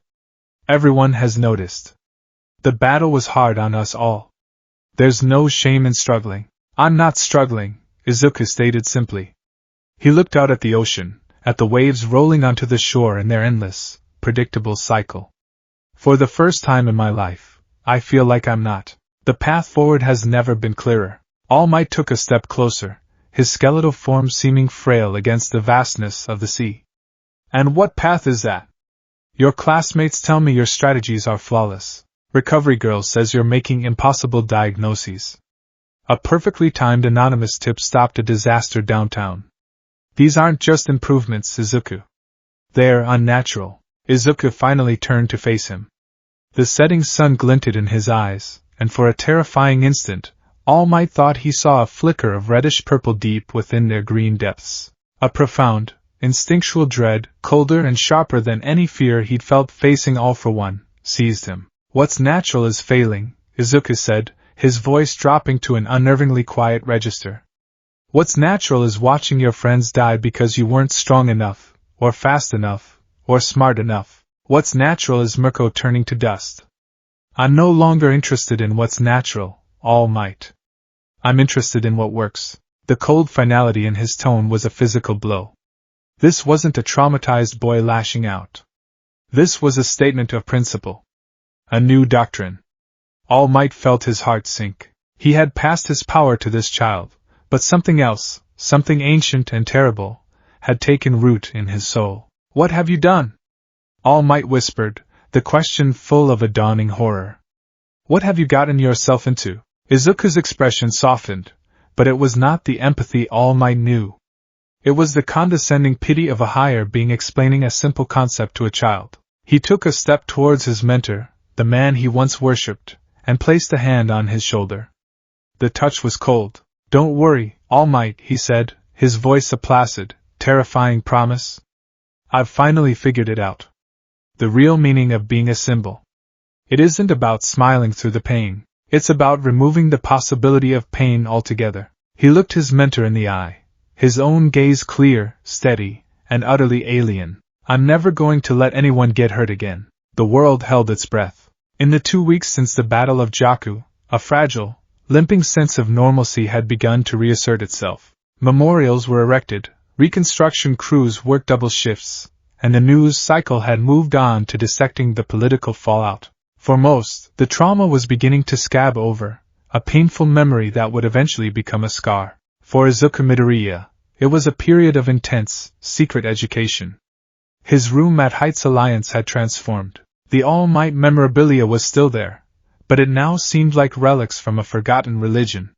Everyone has noticed. The battle was hard on us all. There's no shame in struggling. I'm not struggling, Izuku stated simply. He looked out at the ocean, at the waves rolling onto the shore in their endless, predictable cycle. For the first time in my life, I feel like I'm not. The path forward has never been clearer. All Might took a step closer, his skeletal form seeming frail against the vastness of the sea. And what path is that? Your classmates tell me your strategies are flawless. Recovery Girl says you're making impossible diagnoses. A perfectly timed anonymous tip stopped a disaster downtown. These aren't just improvements, Izuku. They're unnatural. Izuku finally turned to face him. The setting sun glinted in his eyes, and for a terrifying instant, All Might thought he saw a flicker of reddish-purple deep within their green depths. A profound, instinctual dread, colder and sharper than any fear he'd felt facing All for One, seized him. What's natural is failing, Izuku said, his voice dropping to an unnervingly quiet register. What's natural is watching your friends die because you weren't strong enough, or fast enough, or smart enough. What's natural is Mirko turning to dust. I'm no longer interested in what's natural, All Might. I'm interested in what works. The cold finality in his tone was a physical blow. This wasn't a traumatized boy lashing out. This was a statement of principle. A new doctrine. All Might felt his heart sink. He had passed his power to this child, but something else, something ancient and terrible, had taken root in his soul. What have you done? All Might whispered, the question full of a dawning horror. What have you gotten yourself into? Izuku's expression softened, but it was not the empathy All Might knew. It was the condescending pity of a higher being explaining a simple concept to a child. He took a step towards his mentor, the man he once worshipped, and placed a hand on his shoulder. The touch was cold. Don't worry, All Might, he said, his voice a placid, terrifying promise. I've finally figured it out. The real meaning of being a symbol. It isn't about smiling through the pain. It's about removing the possibility of pain altogether. He looked his mentor in the eye, his own gaze clear, steady, and utterly alien. I'm never going to let anyone get hurt again. The world held its breath. In the 2 weeks since the Battle of Jakku, a fragile, limping sense of normalcy had begun to reassert itself. Memorials were erected, reconstruction crews worked double shifts, and the news cycle had moved on to dissecting the political fallout. For most, the trauma was beginning to scab over, a painful memory that would eventually become a scar. For Izuku Midoriya, it was a period of intense, secret education. His room at Heights Alliance had transformed. The All Might memorabilia was still there, but it now seemed like relics from a forgotten religion.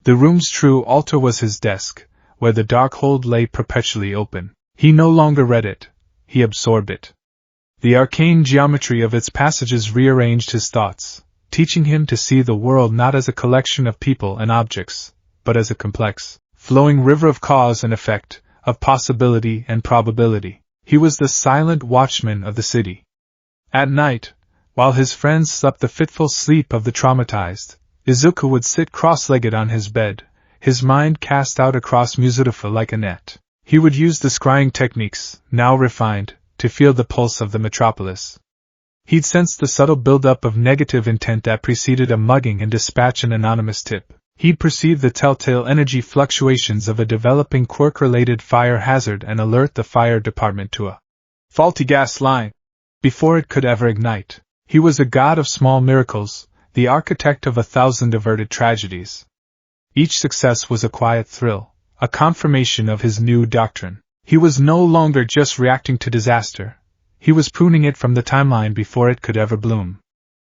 The room's true altar was his desk, where the Darkhold lay perpetually open. He no longer read it, he absorbed it. The arcane geometry of its passages rearranged his thoughts, teaching him to see the world not as a collection of people and objects, but as a complex, flowing river of cause and effect, of possibility and probability. He was the silent watchman of the city. At night, while his friends slept the fitful sleep of the traumatized, Izuku would sit cross-legged on his bed, his mind cast out across Muzurufa like a net. He would use the scrying techniques, now refined, to feel the pulse of the metropolis. He'd sense the subtle buildup of negative intent that preceded a mugging and dispatch an anonymous tip. He'd perceive the telltale energy fluctuations of a developing quirk-related fire hazard and alert the fire department to a faulty gas line before it could ever ignite. He was a god of small miracles, the architect of 1,000 averted tragedies. Each success was a quiet thrill, a confirmation of his new doctrine. He was no longer just reacting to disaster, he was pruning it from the timeline before it could ever bloom.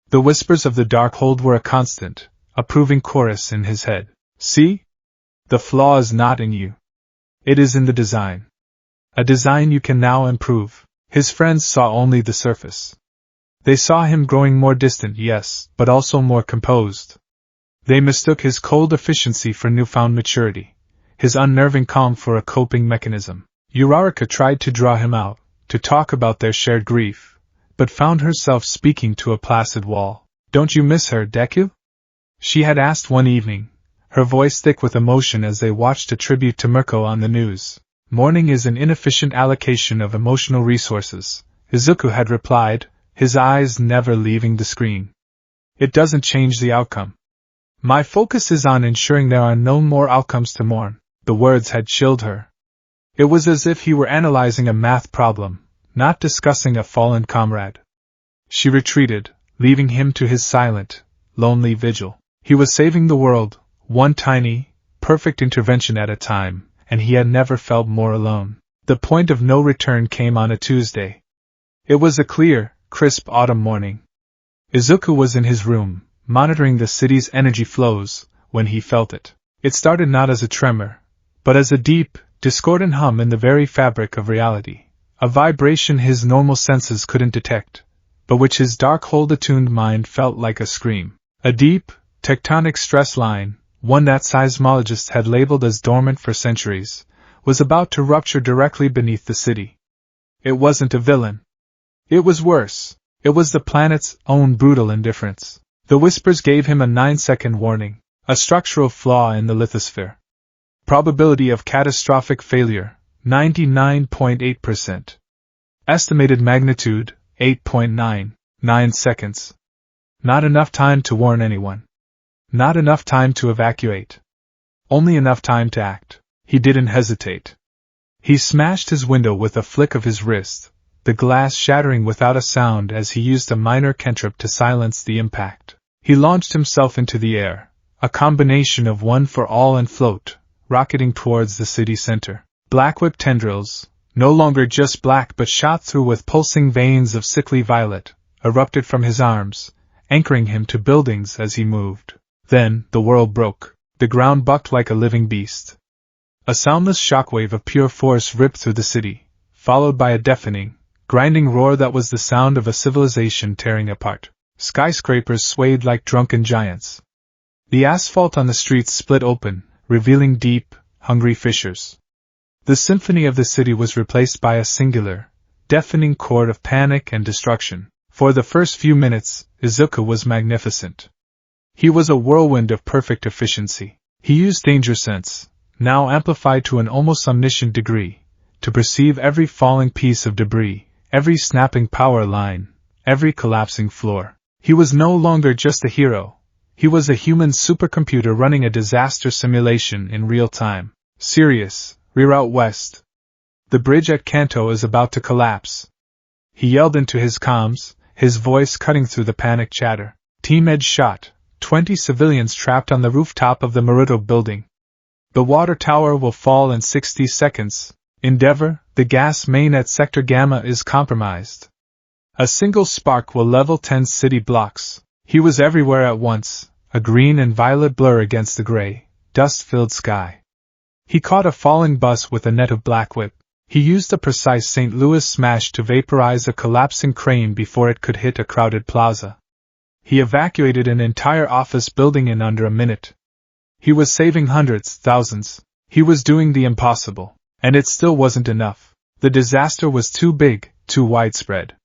The whispers of the Darkhold were a constant, approving chorus in his head. See? The flaw is not in you. It is in the design. A design you can now improve. His friends saw only the surface. They saw him growing more distant, yes, but also more composed. They mistook his cold efficiency for newfound maturity, his unnerving calm for a coping mechanism. Uraraka tried to draw him out, to talk about their shared grief, but found herself speaking to a placid wall. Don't you miss her, Deku? She had asked one evening, her voice thick with emotion as they watched a tribute to Mirko on the news. Mourning is an inefficient allocation of emotional resources, Izuku had replied, his eyes never leaving the screen. It doesn't change the outcome. My focus is on ensuring there are no more outcomes to mourn. The words had chilled her. It was as if he were analyzing a math problem, not discussing a fallen comrade. She retreated, leaving him to his silent, lonely vigil. He was saving the world, one tiny, perfect intervention at a time, and he had never felt more alone. The point of no return came on a Tuesday. It was a clear, crisp autumn morning. Izuku was in his room, monitoring the city's energy flows, when he felt it. It started not as a tremor, but as a deep, discordant hum in the very fabric of reality, a vibration his normal senses couldn't detect, but which his Darkhold-attuned mind felt like a scream. A deep, tectonic stress line, one that seismologists had labeled as dormant for centuries, was about to rupture directly beneath the city. It wasn't a villain. It was worse. It was the planet's own brutal indifference. The whispers gave him a 9-second warning, a structural flaw in the lithosphere. Probability of catastrophic failure, 99.8%. Estimated magnitude, 8.9, 9 seconds. Not enough time to warn anyone. Not enough time to evacuate. Only enough time to act. He didn't hesitate. He smashed his window with a flick of his wrist, the glass shattering without a sound as he used a minor cantrip to silence the impact. He launched himself into the air, a combination of one for all and float, rocketing towards the city center. Black whip tendrils, no longer just black but shot through with pulsing veins of sickly violet, erupted from his arms, anchoring him to buildings as he moved. Then, the world broke. The ground bucked like a living beast. A soundless shockwave of pure force ripped through the city, followed by a deafening, grinding roar that was the sound of a civilization tearing apart. Skyscrapers swayed like drunken giants. The asphalt on the streets split open, revealing deep, hungry fissures. The symphony of the city was replaced by a singular, deafening chord of panic and destruction. For the first few minutes, Izuku was magnificent. He was a whirlwind of perfect efficiency. He used danger sense, now amplified to an almost omniscient degree, to perceive every falling piece of debris, every snapping power line, every collapsing floor. He was no longer just a hero. He was a human supercomputer running a disaster simulation in real time. Sirius, reroute west. The bridge at Kanto is about to collapse. He yelled into his comms, his voice cutting through the panic chatter. Team Edge shot. 20 civilians trapped on the rooftop of the Maruto building. The water tower will fall in 60 seconds. Endeavor, the gas main at Sector Gamma is compromised. A single spark will level 10 city blocks. He was everywhere at once, a green and violet blur against the gray, dust-filled sky. He caught a falling bus with a net of black whip. He used a precise St. Louis smash to vaporize a collapsing crane before it could hit a crowded plaza. He evacuated an entire office building in under a minute. He was saving hundreds, thousands. He was doing the impossible. And it still wasn't enough. The disaster was too big, too widespread.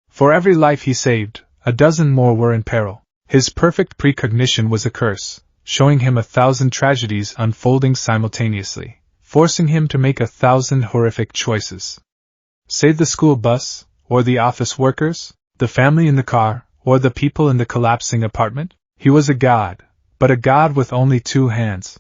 For every life he saved, a dozen more were in peril. His perfect precognition was a curse, showing him 1,000 tragedies unfolding simultaneously, forcing him to make 1,000 horrific choices. Save the school bus, or the office workers, the family in the car, or the people in the collapsing apartment? He was a god, but a god with only 2 hands.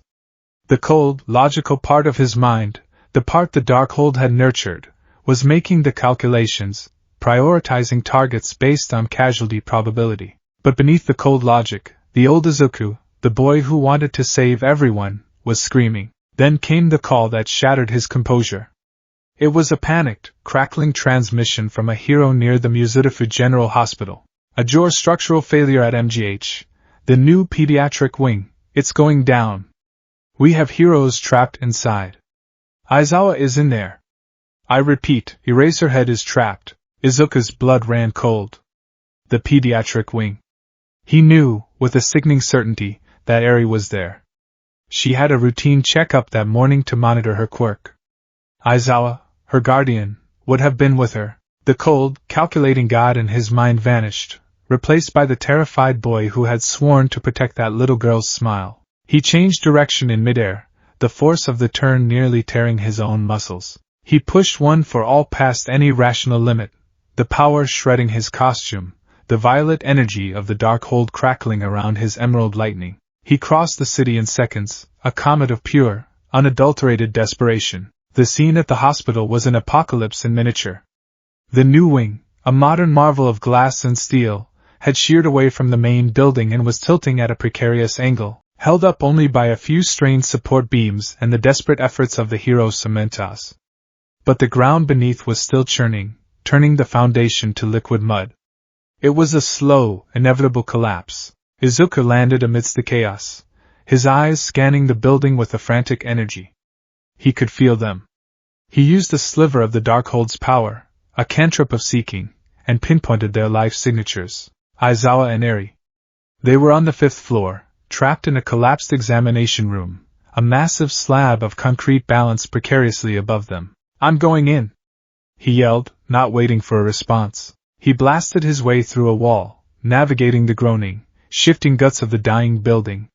The cold, logical part of his mind, the part the Darkhold had nurtured, was making the calculations, prioritizing targets based on casualty probability. But beneath the cold logic, the old Izuku, the boy who wanted to save everyone, was screaming. Then came the call that shattered his composure. It was a panicked, crackling transmission from a hero near the Muzurifu General Hospital. A JOR structural failure at MGH. The new pediatric wing. It's going down. We have heroes trapped inside. Aizawa is in there. I repeat, Eraserhead is trapped. Izuku's blood ran cold. The pediatric wing. He knew, with a sickening certainty, that Eri was there. She had a routine checkup that morning to monitor her quirk. Aizawa, her guardian, would have been with her. The cold, calculating god in his mind vanished, replaced by the terrified boy who had sworn to protect that little girl's smile. He changed direction in midair, the force of the turn nearly tearing his own muscles. He pushed one for all past any rational limit, the power shredding his costume, the violet energy of the Darkhold crackling around his emerald lightning. He crossed the city in seconds, a comet of pure, unadulterated desperation. The scene at the hospital was an apocalypse in miniature. The new wing, a modern marvel of glass and steel, had sheared away from the main building and was tilting at a precarious angle, held up only by a few strained support beams and the desperate efforts of the hero cementas. But the ground beneath was still churning, turning the foundation to liquid mud. It was a slow, inevitable collapse. Izuku landed amidst the chaos, his eyes scanning the building with a frantic energy. He could feel them. He used a sliver of the Darkhold's power, a cantrip of seeking, and pinpointed their life signatures. Aizawa and Eri. They were on the 5th floor, trapped in a collapsed examination room, a massive slab of concrete balanced precariously above them. "I'm going in!" he yelled, not waiting for a response. He blasted his way through a wall, navigating the groaning, shifting guts of the dying building.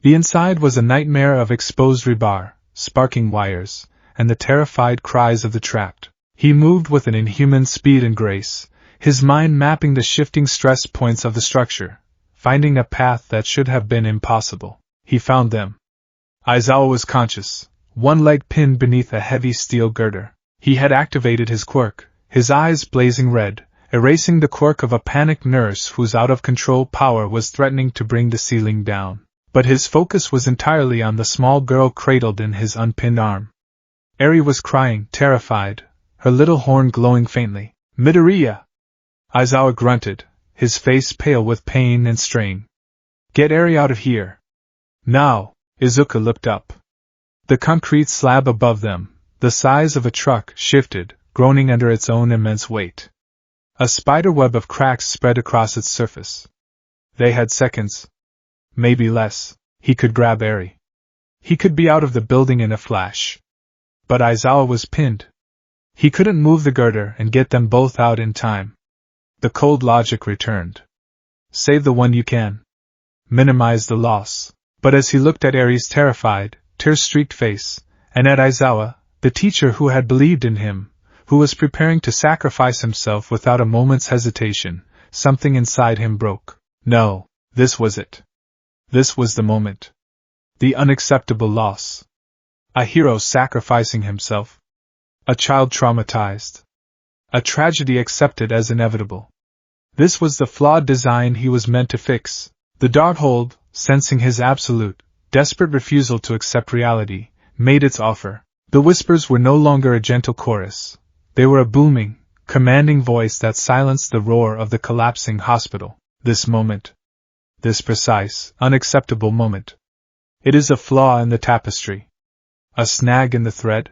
The inside was a nightmare of exposed rebar, sparking wires, and the terrified cries of the trapped. He moved with an inhuman speed and grace, his mind mapping the shifting stress points of the structure, finding a path that should have been impossible. He found them. Aizawa was conscious, one leg pinned beneath a heavy steel girder. He had activated his quirk, his eyes blazing red, erasing the quirk of a panicked nurse whose out-of-control power was threatening to bring the ceiling down. But his focus was entirely on the small girl cradled in his unpinned arm. Eri was crying, terrified, her little horn glowing faintly. "Midoriya!" Aizawa grunted, his face pale with pain and strain. "Get Eri out of here!" "Now!" Izuku looked up. The concrete slab above them, the size of a truck, shifted, groaning under its own immense weight. A spiderweb of cracks spread across its surface. They had seconds. Maybe less. He could grab Eri. He could be out of the building in a flash. But Aizawa was pinned. He couldn't move the girder and get them both out in time. The cold logic returned. Save the one you can. Minimize the loss. But as he looked at Eri's terrified, tear-streaked face, and at Aizawa, the teacher who had believed in him, who was preparing to sacrifice himself without a moment's hesitation, something inside him broke. No, this was it. This was the moment. The unacceptable loss. A hero sacrificing himself. A child traumatized. A tragedy accepted as inevitable. This was the flawed design he was meant to fix. The Darkhold, sensing his absolute, desperate refusal to accept reality, made its offer. The whispers were no longer a gentle chorus. They were a booming, commanding voice that silenced the roar of the collapsing hospital. This moment. This precise, unacceptable moment. It is a flaw in the tapestry. A snag in the thread.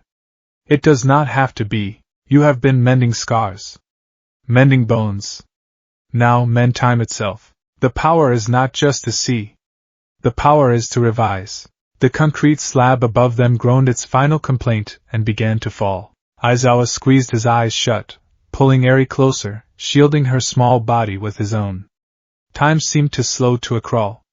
It does not have to be. You have been mending scars. Mending bones. Now mend time itself. The power is not just to see. The power is to revise. The concrete slab above them groaned its final complaint and began to fall. Aizawa squeezed his eyes shut, pulling Eri closer, shielding her small body with his own. Time seemed to slow to a crawl.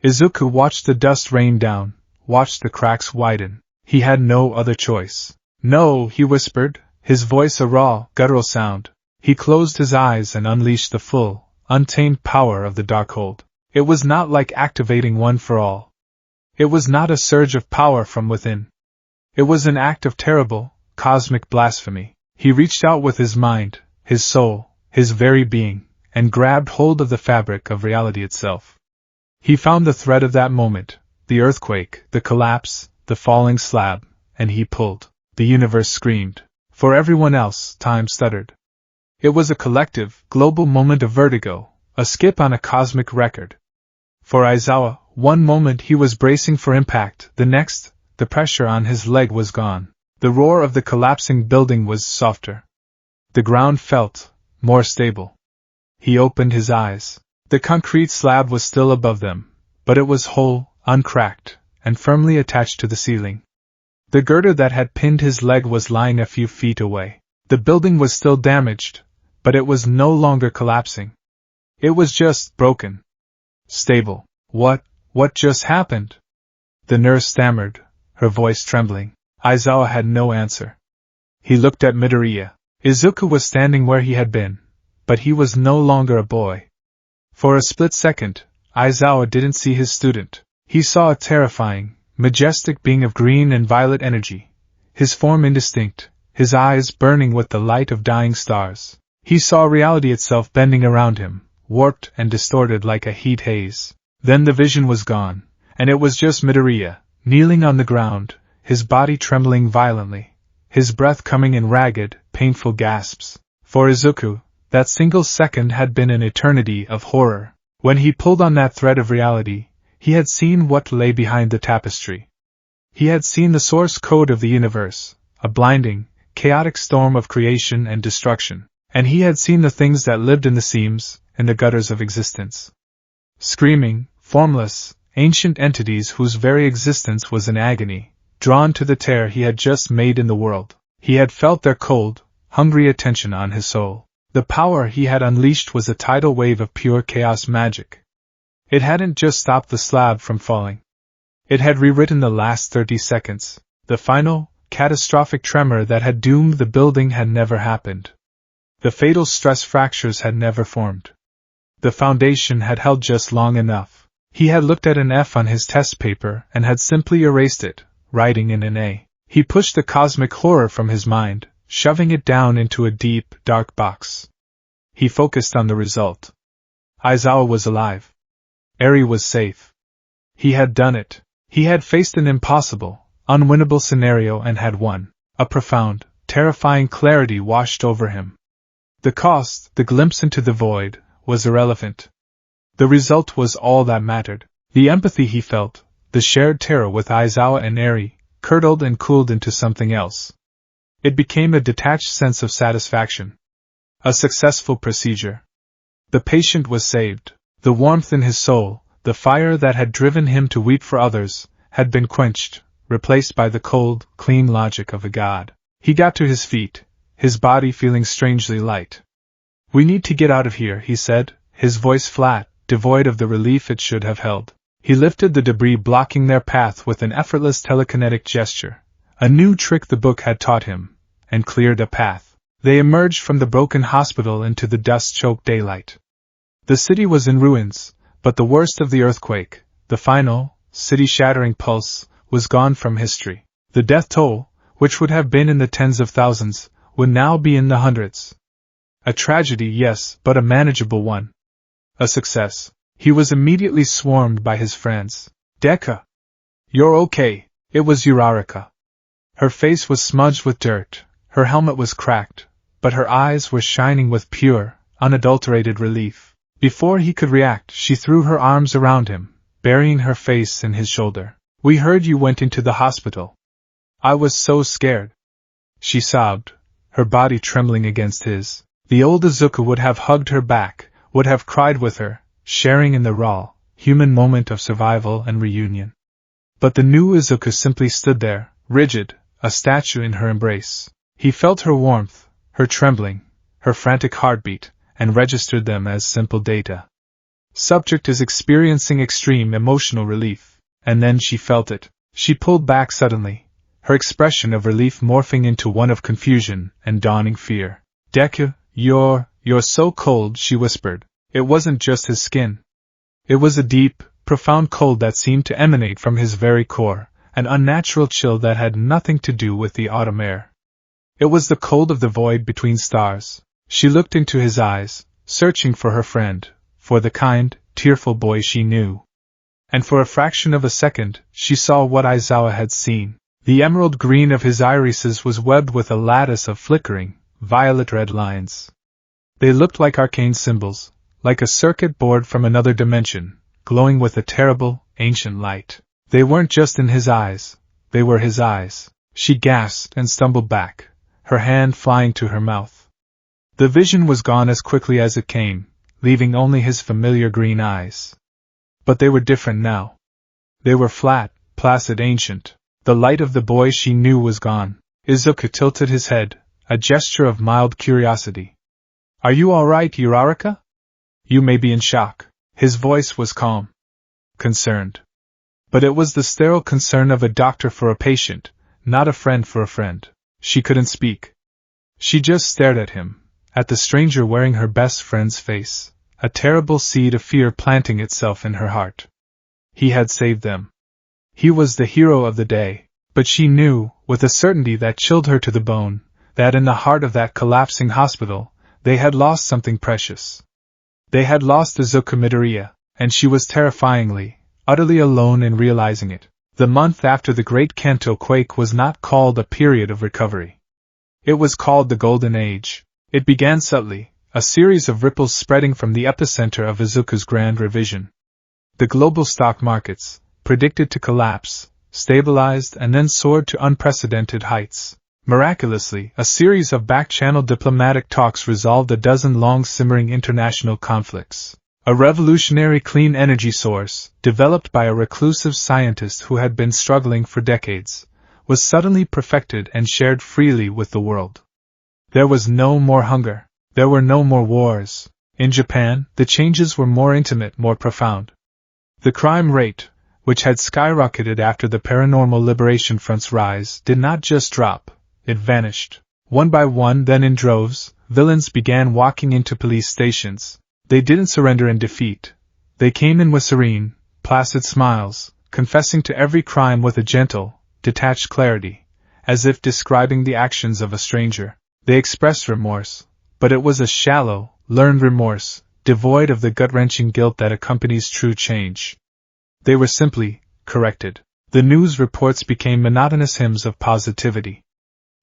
Izuku watched the dust rain down, watched the cracks widen. He had no other choice. "No," he whispered, his voice a raw, guttural sound. He closed his eyes and unleashed the full, untamed power of the Darkhold. It was not like activating One for All. It was not a surge of power from within. It was an act of terrible, cosmic blasphemy. He reached out with his mind, his soul, his very being, and grabbed hold of the fabric of reality itself. He found the thread of that moment, the earthquake, the collapse, the falling slab, and he pulled. The universe screamed. For everyone else, time stuttered. It was a collective, global moment of vertigo, a skip on a cosmic record. For Aizawa, one moment he was bracing for impact, the next, the pressure on his leg was gone. The roar of the collapsing building was softer. The ground felt more stable. He opened his eyes. The concrete slab was still above them, but it was whole, uncracked, and firmly attached to the ceiling. The girder that had pinned his leg was lying a few feet away. The building was still damaged, but it was no longer collapsing. It was just broken. Stable. What just happened? The nurse stammered, her voice trembling. Aizawa had no answer. He looked at Midoriya. Izuku was standing where he had been, but he was no longer a boy. For a split second, Aizawa didn't see his student. He saw a terrifying, majestic being of green and violet energy, his form indistinct, his eyes burning with the light of dying stars. He saw reality itself bending around him, warped and distorted like a heat haze. Then the vision was gone, and it was just Midoriya, kneeling on the ground, his body trembling violently, his breath coming in ragged, painful gasps. For Izuku, that single second had been an eternity of horror. When he pulled on that thread of reality, he had seen what lay behind the tapestry. He had seen the source code of the universe, a blinding, chaotic storm of creation and destruction, and he had seen the things that lived in the seams, in the gutters of existence. Screaming, formless, ancient entities whose very existence was in agony, drawn to the tear he had just made in the world. He had felt their cold, hungry attention on his soul. The power he had unleashed was a tidal wave of pure chaos magic. It hadn't just stopped the slab from falling. It had rewritten the last 30 seconds. The final, catastrophic tremor that had doomed the building had never happened. The fatal stress fractures had never formed. The foundation had held just long enough. He had looked at an F on his test paper and had simply erased it, writing in an A. He pushed the cosmic horror from his mind, shoving it down into a deep, dark box. He focused on the result. Aizawa was alive. Eri was safe. He had done it. He had faced an impossible, unwinnable scenario and had won. A profound, terrifying clarity washed over him. The cost, the glimpse into the void, was irrelevant. The result was all that mattered. The empathy he felt, the shared terror with Aizawa and Eri, curdled and cooled into something else. It became a detached sense of satisfaction. A successful procedure. The patient was saved. The warmth in his soul, the fire that had driven him to weep for others, had been quenched, replaced by the cold, clean logic of a god. He got to his feet, his body feeling strangely light. "We need to get out of here," he said, his voice flat, devoid of the relief it should have held. He lifted the debris blocking their path with an effortless telekinetic gesture, a new trick the book had taught him, and cleared a path. They emerged from the broken hospital into the dust-choked daylight. The city was in ruins, but the worst of the earthquake, the final, city-shattering pulse, was gone from history. The death toll, which would have been in the tens of thousands, would now be in the hundreds. A tragedy, yes, but a manageable one. A success. He was immediately swarmed by his friends. "Deku! You're okay." It was Uraraka. Her face was smudged with dirt, her helmet was cracked, but her eyes were shining with pure, unadulterated relief. Before he could react, she threw her arms around him, burying her face in his shoulder. "We heard you went into the hospital. I was so scared." She sobbed, her body trembling against his. The old Izuku would have hugged her back, would have cried with her, sharing in the raw, human moment of survival and reunion. But the new Izuku simply stood there, rigid, a statue in her embrace. He felt her warmth, her trembling, her frantic heartbeat, and registered them as simple data. Subject is experiencing extreme emotional relief, and then she felt it. She pulled back suddenly, her expression of relief morphing into one of confusion and dawning fear. "Deku, you're so cold," she whispered. It wasn't just his skin. It was a deep, profound cold that seemed to emanate from his very core, an unnatural chill that had nothing to do with the autumn air. It was the cold of the void between stars. She looked into his eyes, searching for her friend, for the kind, tearful boy she knew. And for a fraction of a second, she saw what Aizawa had seen. The emerald green of his irises was webbed with a lattice of flickering, violet-red lines. They looked like arcane symbols, like a circuit board from another dimension, glowing with a terrible, ancient light. They weren't just in his eyes, they were his eyes. She gasped and stumbled back, her hand flying to her mouth. The vision was gone as quickly as it came, leaving only his familiar green eyes. But they were different now. They were flat, placid, ancient. The light of the boy she knew was gone. Izuku tilted his head, a gesture of mild curiosity. "Are you all right, Uraraka? You may be in shock." His voice was calm. Concerned. But it was the sterile concern of a doctor for a patient, not a friend for a friend. She couldn't speak. She just stared at him, at the stranger wearing her best friend's face, a terrible seed of fear planting itself in her heart. He had saved them. He was the hero of the day, but she knew, with a certainty that chilled her to the bone, that in the heart of that collapsing hospital, they had lost something precious. They had lost Izuku Midoriya, and she was terrifyingly, utterly alone in realizing it. The month after the Great Kanto quake was not called a period of recovery. It was called the Golden Age. It began subtly, a series of ripples spreading from the epicenter of Izuku's grand revision. The global stock markets, predicted to collapse, stabilized and then soared to unprecedented heights. Miraculously, a series of back-channel diplomatic talks resolved a dozen long-simmering international conflicts. A revolutionary clean energy source, developed by a reclusive scientist who had been struggling for decades, was suddenly perfected and shared freely with the world. There was no more hunger. There were no more wars. In Japan, the changes were more intimate, more profound. The crime rate, which had skyrocketed after the Paranormal Liberation Front's rise, did not just drop, it vanished. One by one, then in droves, villains began walking into police stations. They didn't surrender in defeat. They came in with serene, placid smiles, confessing to every crime with a gentle, detached clarity, as if describing the actions of a stranger. They expressed remorse, but it was a shallow, learned remorse, devoid of the gut-wrenching guilt that accompanies true change. They were simply corrected. The news reports became monotonous hymns of positivity.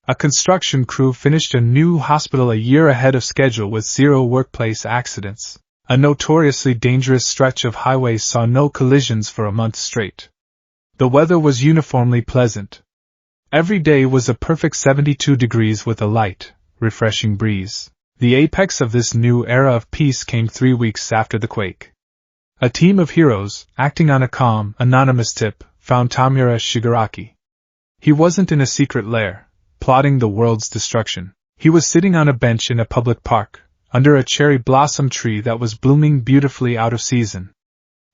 A construction crew finished a new hospital a year ahead of schedule with 0 workplace accidents. A notoriously dangerous stretch of highway saw no collisions for a month straight. The weather was uniformly pleasant. Every day was a perfect 72 degrees with a light, refreshing breeze. The apex of this new era of peace came 3 weeks after the quake. A team of heroes, acting on a calm, anonymous tip, found Tamura Shigaraki. He wasn't in a secret lair, plotting the world's destruction. He was sitting on a bench in a public park, under a cherry blossom tree that was blooming beautifully out of season.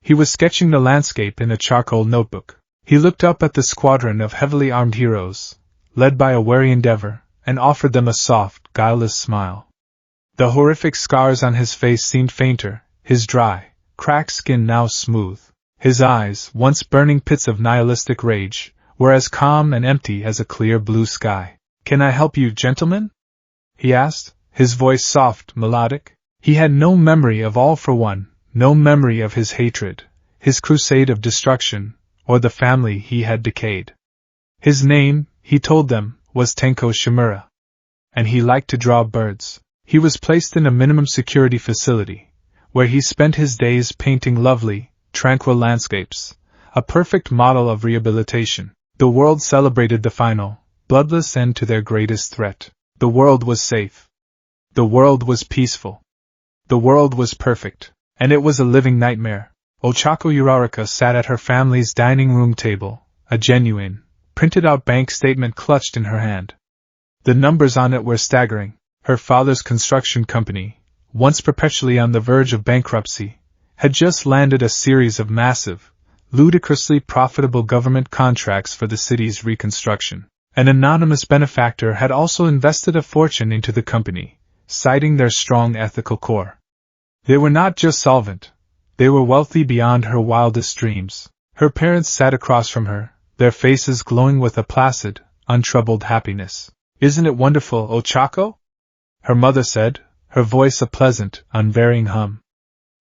He was sketching the landscape in a charcoal notebook. He looked up at the squadron of heavily armed heroes, led by a wary endeavor, and offered them a soft, guileless smile. The horrific scars on his face seemed fainter, his dry, cracked skin now smooth. His eyes, once burning pits of nihilistic rage, were as calm and empty as a clear blue sky. "Can I help you, gentlemen?" he asked, his voice soft, melodic. He had no memory of All for One, no memory of his hatred, his crusade of destruction, or the family he had decayed. His name, he told them, was Tenko Shimura. And he liked to draw birds. He was placed in a minimum security facility, where he spent his days painting lovely, tranquil landscapes, a perfect model of rehabilitation. The world celebrated the final, bloodless end to their greatest threat. The world was safe. The world was peaceful. The world was perfect. And it was a living nightmare. Ochako Uraraka sat at her family's dining room table, a genuine, printed-out bank statement clutched in her hand. The numbers on it were staggering. Her father's construction company, once perpetually on the verge of bankruptcy, had just landed a series of massive, ludicrously profitable government contracts for the city's reconstruction. An anonymous benefactor had also invested a fortune into the company, citing their strong ethical core. They were not just solvent, they were wealthy beyond her wildest dreams. Her parents sat across from her, their faces glowing with a placid, untroubled happiness. "Isn't it wonderful, Ochako?" her mother said, her voice a pleasant, unvarying hum.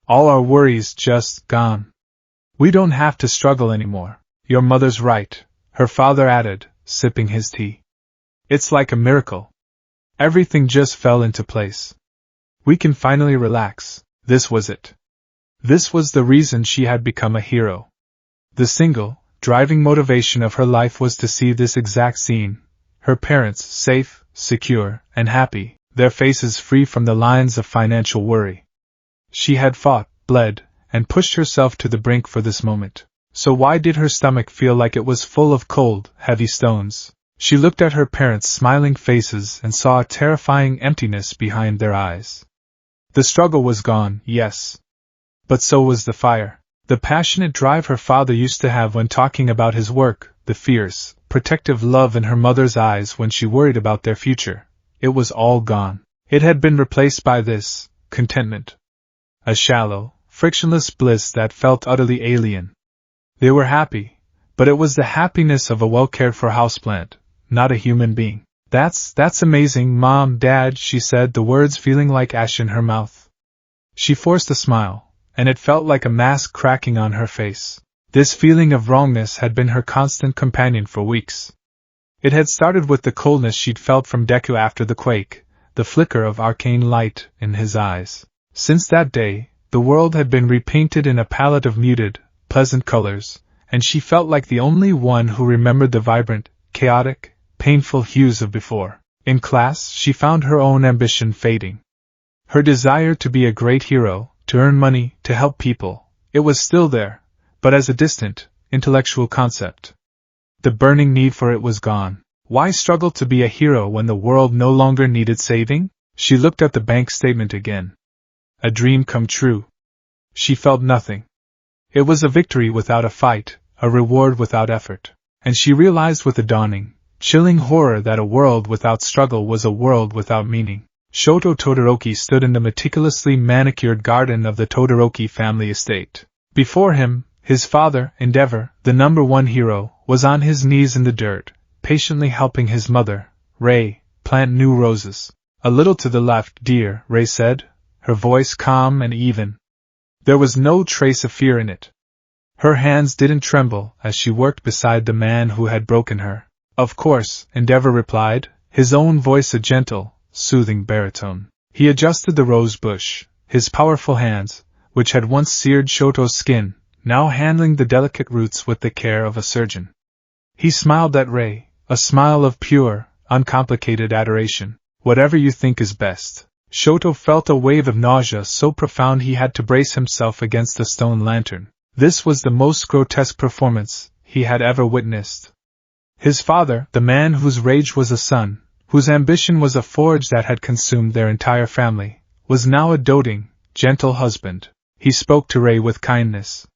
"All our worries just gone. We don't have to struggle anymore." "Your mother's right," her father added, sipping his tea. "It's like a miracle. Everything just fell into place. We can finally relax." This was it. This was the reason she had become a hero. The single, driving motivation of her life was to see this exact scene, her parents safe, secure, and happy, their faces free from the lines of financial worry. She had fought, bled, and pushed herself to the brink for this moment. So why did her stomach feel like it was full of cold, heavy stones? She looked at her parents' smiling faces and saw a terrifying emptiness behind their eyes. The struggle was gone, yes. But so was the fire. The passionate drive her father used to have when talking about his work, the fierce, protective love in her mother's eyes when she worried about their future. It was all gone. It had been replaced by this, contentment. A shallow, frictionless bliss that felt utterly alien. They were happy, but it was the happiness of a well-cared-for houseplant, not a human being. That's amazing, Mom, Dad, she said, the words feeling like ash in her mouth. She forced a smile, and it felt like a mask cracking on her face. This feeling of wrongness had been her constant companion for weeks. It had started with the coldness she'd felt from Deku after the quake, the flicker of arcane light in his eyes. Since that day, the world had been repainted in a palette of muted, pleasant colors, and she felt like the only one who remembered the vibrant, chaotic, painful hues of before. In class, she found her own ambition fading. Her desire to be a great hero, to earn money, to help people. It was still there, but as a distant, intellectual concept. The burning need for it was gone. Why struggle to be a hero when the world no longer needed saving? She looked at the bank statement again. A dream come true. She felt nothing. It was a victory without a fight, a reward without effort. And she realized with a dawning, chilling horror that a world without struggle was a world without meaning. Shoto Todoroki stood in the meticulously manicured garden of the Todoroki family estate. Before him, his father, Endeavor, the #1 hero, was on his knees in the dirt, patiently helping his mother, Ray, plant new roses. A little to the left, dear, Ray said, her voice calm and even. There was no trace of fear in it. Her hands didn't tremble as she worked beside the man who had broken her. Of course, Endeavor replied, his own voice a gentle, soothing baritone. He adjusted the rose bush, his powerful hands, which had once seared Shoto's skin, now handling the delicate roots with the care of a surgeon. He smiled at Ray, a smile of pure, uncomplicated adoration. Whatever you think is best. Shoto felt a wave of nausea so profound he had to brace himself against the stone lantern. This was the most grotesque performance he had ever witnessed. His father, the man whose rage was a sun, whose ambition was a forge that had consumed their entire family, was now a doting, gentle husband. He spoke to Ray with kindness.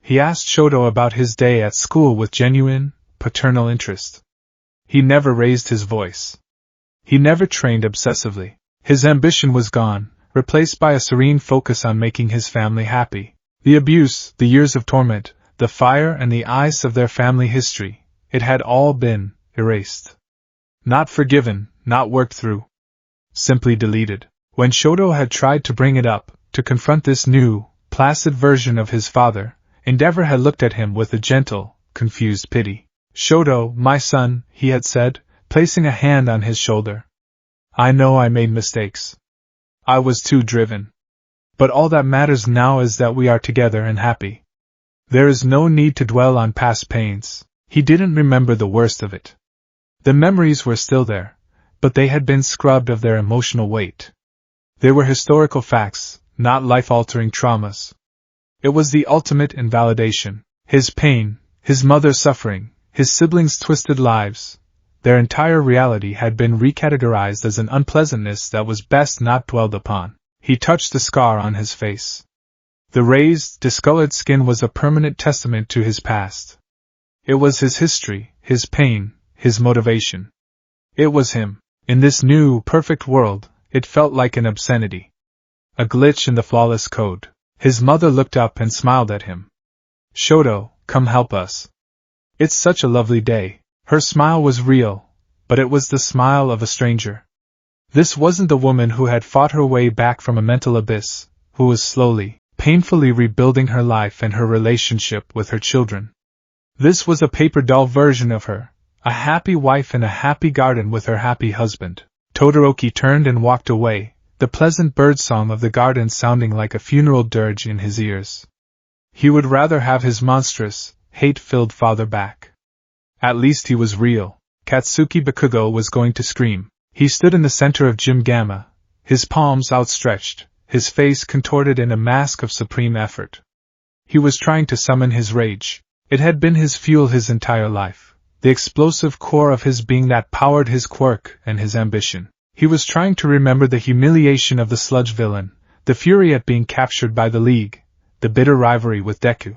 He asked Shoto about his day at school with genuine, paternal interest. He never raised his voice. He never trained obsessively. His ambition was gone, replaced by a serene focus on making his family happy. The abuse, the years of torment, the fire and the ice of their family history, it had all been erased. Not forgiven, not worked through. Simply deleted. When Shoto had tried to bring it up, to confront this new, placid version of his father, Endeavor had looked at him with a gentle, confused pity. Shoto, my son, he had said, placing a hand on his shoulder. I know I made mistakes. I was too driven. But all that matters now is that we are together and happy. There is no need to dwell on past pains. He didn't remember the worst of it. The memories were still there, but they had been scrubbed of their emotional weight. They were historical facts, not life-altering traumas. It was the ultimate invalidation. His pain, his mother's suffering, his siblings' twisted lives, their entire reality had been recategorized as an unpleasantness that was best not dwelled upon. He touched the scar on his face. The raised, discolored skin was a permanent testament to his past. It was his history, his pain, his motivation. It was him. In this new, perfect world, it felt like an obscenity. A glitch in the flawless code. His mother looked up and smiled at him. Shoto, come help us. It's such a lovely day. Her smile was real, but it was the smile of a stranger. This wasn't the woman who had fought her way back from a mental abyss, who was slowly, painfully rebuilding her life and her relationship with her children. This was a paper doll version of her, a happy wife in a happy garden with her happy husband. Todoroki turned and walked away, the pleasant birdsong of the garden sounding like a funeral dirge in his ears. He would rather have his monstrous, hate-filled father back. At least he was real. Katsuki Bakugo was going to scream. He stood in the center of Gym Gamma, his palms outstretched, his face contorted in a mask of supreme effort. He was trying to summon his rage. It had been his fuel his entire life, the explosive core of his being that powered his quirk and his ambition. He was trying to remember the humiliation of the sludge villain, the fury at being captured by the League, the bitter rivalry with Deku.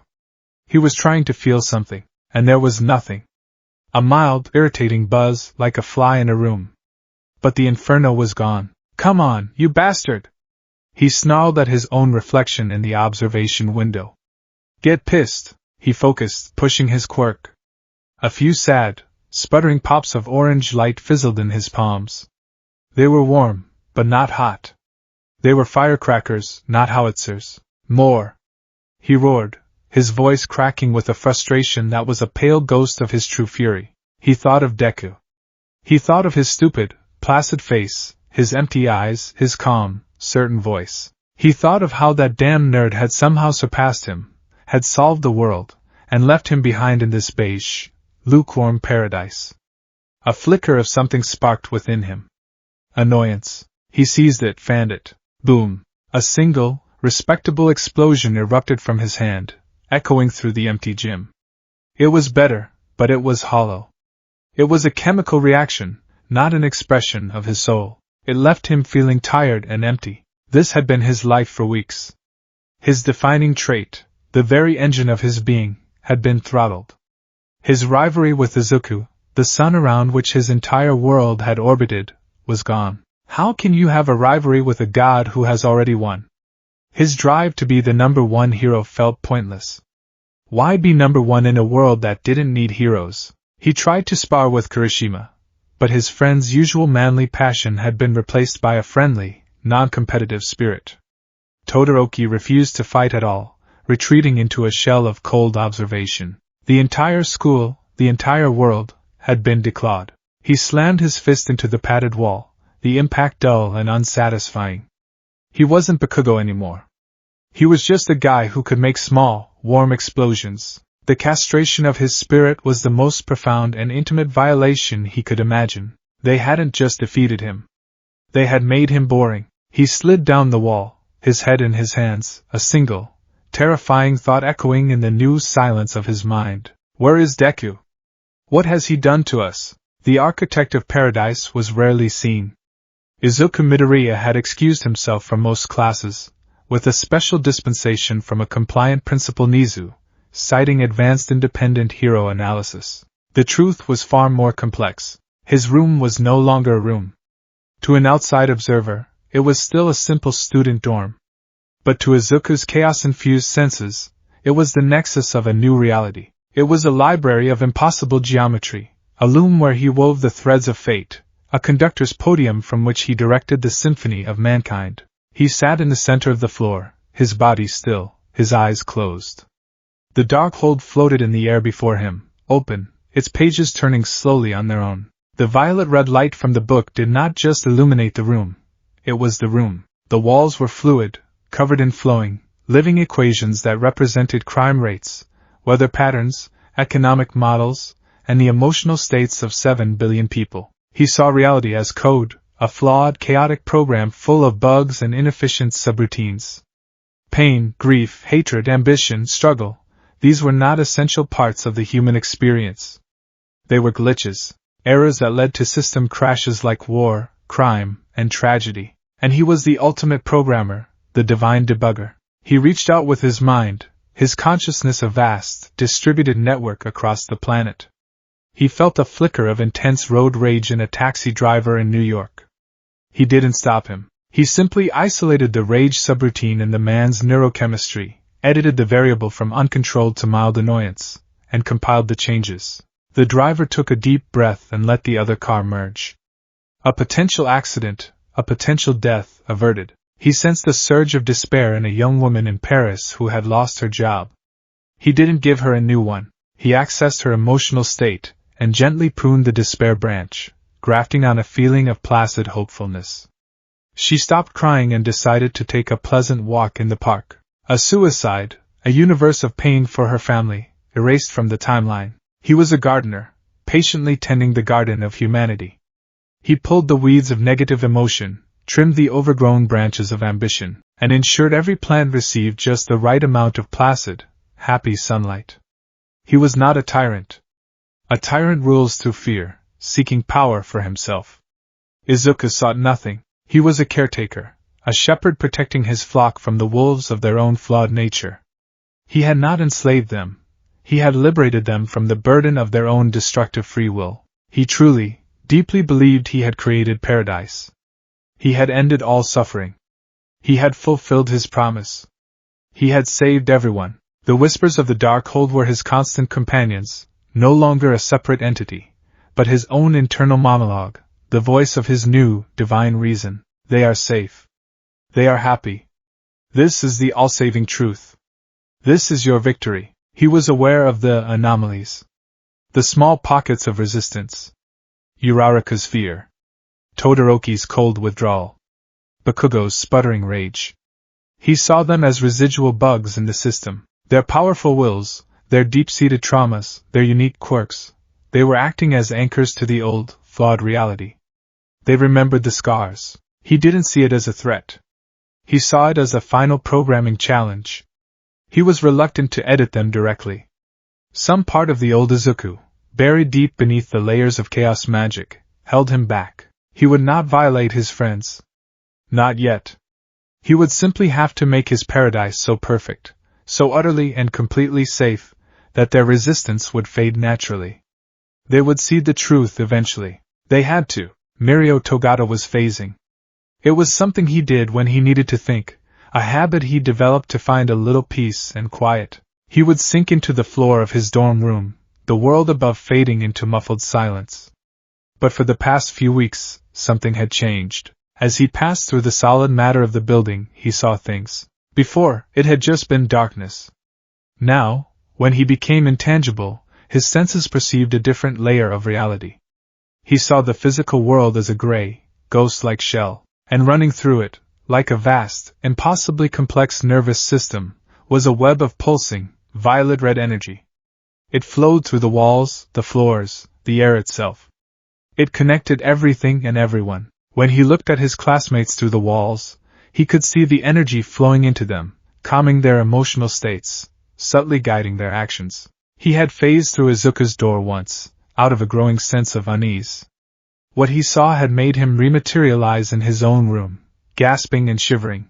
He was trying to feel something, and there was nothing. A mild, irritating buzz, like a fly in a room. But the inferno was gone. Come on, you bastard! He snarled at his own reflection in the observation window. Get pissed, he focused, pushing his quirk. A few sad, sputtering pops of orange light fizzled in his palms. They were warm, but not hot. They were firecrackers, not howitzers. More! He roared, his voice cracking with a frustration that was a pale ghost of his true fury. He thought of Deku. He thought of his stupid, placid face, his empty eyes, his calm, certain voice. He thought of how that damn nerd had somehow surpassed him, had solved the world, and left him behind in this beige, lukewarm paradise. A flicker of something sparked within him. Annoyance. He seized it, fanned it. Boom! A single, respectable explosion erupted from his hand, echoing through the empty gym. It was better, but it was hollow. It was a chemical reaction, not an expression of his soul. It left him feeling tired and empty. This had been his life for weeks. His defining trait, the very engine of his being, had been throttled. His rivalry with Izuku, the sun around which his entire world had orbited, was gone. How can you have a rivalry with a god who has already won? His drive to be the number one hero felt pointless. Why be number one in a world that didn't need heroes? He tried to spar with Kirishima, but his friend's usual manly passion had been replaced by a friendly, non-competitive spirit. Todoroki refused to fight at all, retreating into a shell of cold observation. The entire school, the entire world, had been declawed. He slammed his fist into the padded wall, the impact dull and unsatisfying. He wasn't Bakugo anymore. He was just a guy who could make small, warm explosions. The castration of his spirit was the most profound and intimate violation he could imagine. They hadn't just defeated him. They had made him boring. He slid down the wall, his head in his hands, a single, terrifying thought echoing in the new silence of his mind. Where is Deku? What has he done to us? The architect of paradise was rarely seen. Izuku Midoriya had excused himself from most classes, with a special dispensation from a compliant Principal Nizu, citing advanced independent hero analysis. The truth was far more complex. His room was no longer a room. To an outside observer, it was still a simple student dorm. But to Izuku's chaos-infused senses, it was the nexus of a new reality. It was a library of impossible geometry, a loom where he wove the threads of fate, a conductor's podium from which he directed the symphony of mankind. He sat in the center of the floor, his body still, his eyes closed. The Darkhold floated in the air before him, open, its pages turning slowly on their own. The violet-red light from the book did not just illuminate the room. It was the room. The walls were fluid, covered in flowing, living equations that represented crime rates, weather patterns, economic models, and the emotional states of 7 billion people. He saw reality as code, a flawed, chaotic program full of bugs and inefficient subroutines. Pain, grief, hatred, ambition, struggle, these were not essential parts of the human experience. They were glitches, errors that led to system crashes like war, crime, and tragedy. And he was the ultimate programmer, the divine debugger. He reached out with his mind, his consciousness a vast, distributed network across the planet. He felt a flicker of intense road rage in a taxi driver in New York. He didn't stop him. He simply isolated the rage subroutine in the man's neurochemistry, edited the variable from uncontrolled to mild annoyance, and compiled the changes. The driver took a deep breath and let the other car merge. A potential accident, a potential death, averted. He sensed a surge of despair in a young woman in Paris who had lost her job. He didn't give her a new one. He accessed her emotional state, and gently pruned the despair branch, grafting on a feeling of placid hopefulness. She stopped crying and decided to take a pleasant walk in the park. A suicide, a universe of pain for her family, erased from the timeline. He was a gardener, patiently tending the garden of humanity. He pulled the weeds of negative emotion, trimmed the overgrown branches of ambition, and ensured every plant received just the right amount of placid, happy sunlight. He was not a tyrant. A tyrant rules through fear, seeking power for himself. Izuku sought nothing. He was a caretaker, a shepherd protecting his flock from the wolves of their own flawed nature. He had not enslaved them. He had liberated them from the burden of their own destructive free will. He truly, deeply believed he had created paradise. He had ended all suffering. He had fulfilled his promise. He had saved everyone. The whispers of the Darkhold were his constant companions, no longer a separate entity, but his own internal monologue, the voice of his new, divine reason. They are safe. They are happy. This is the all-saving truth. This is your victory. He was aware of the anomalies. The small pockets of resistance. Uraraka's fear. Todoroki's cold withdrawal. Bakugo's sputtering rage. He saw them as residual bugs in the system. Their powerful wills, their deep-seated traumas, their unique quirks. They were acting as anchors to the old, flawed reality. They remembered the scars. He didn't see it as a threat. He saw it as a final programming challenge. He was reluctant to edit them directly. Some part of the old Izuku, buried deep beneath the layers of chaos magic, held him back. He would not violate his friends. Not yet. He would simply have to make his paradise so perfect, so utterly and completely safe, that their resistance would fade naturally. They would see the truth eventually. They had to. Mirio Togata was phasing. It was something he did when he needed to think, a habit he developed to find a little peace and quiet. He would sink into the floor of his dorm room, the world above fading into muffled silence. But for the past few weeks, something had changed. As he passed through the solid matter of the building, he saw things. Before, it had just been darkness. Now, when he became intangible, his senses perceived a different layer of reality. He saw the physical world as a gray, ghost-like shell, and running through it, like a vast, impossibly complex nervous system, was a web of pulsing, violet-red energy. It flowed through the walls, the floors, the air itself. It connected everything and everyone. When he looked at his classmates through the walls, he could see the energy flowing into them, calming their emotional states, subtly guiding their actions. He had phased through Izuku's door once, out of a growing sense of unease. What he saw had made him rematerialize in his own room, gasping and shivering.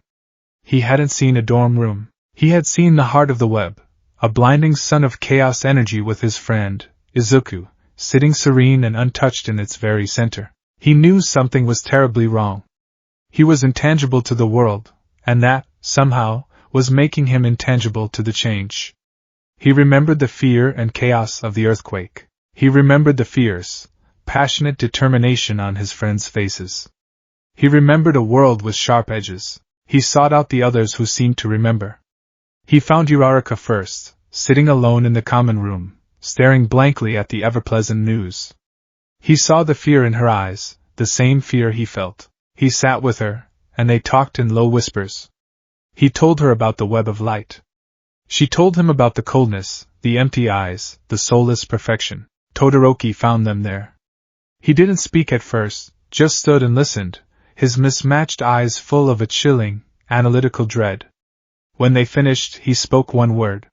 He hadn't seen a dorm room. He had seen the heart of the web, a blinding sun of chaos energy with his friend, Izuku, sitting serene and untouched in its very center. He knew something was terribly wrong. He was intangible to the world, and that, somehow, was making him intangible to the change. He remembered the fear and chaos of the earthquake. He remembered the fierce, passionate determination on his friends' faces. He remembered a world with sharp edges. He sought out the others who seemed to remember. He found Uraraka first, sitting alone in the common room, staring blankly at the ever-pleasant news. He saw the fear in her eyes, the same fear he felt. He sat with her, and they talked in low whispers. He told her about the web of light. She told him about the coldness, the empty eyes, the soulless perfection. Todoroki found them there. He didn't speak at first, just stood and listened, his mismatched eyes full of a chilling, analytical dread. When they finished, he spoke one word.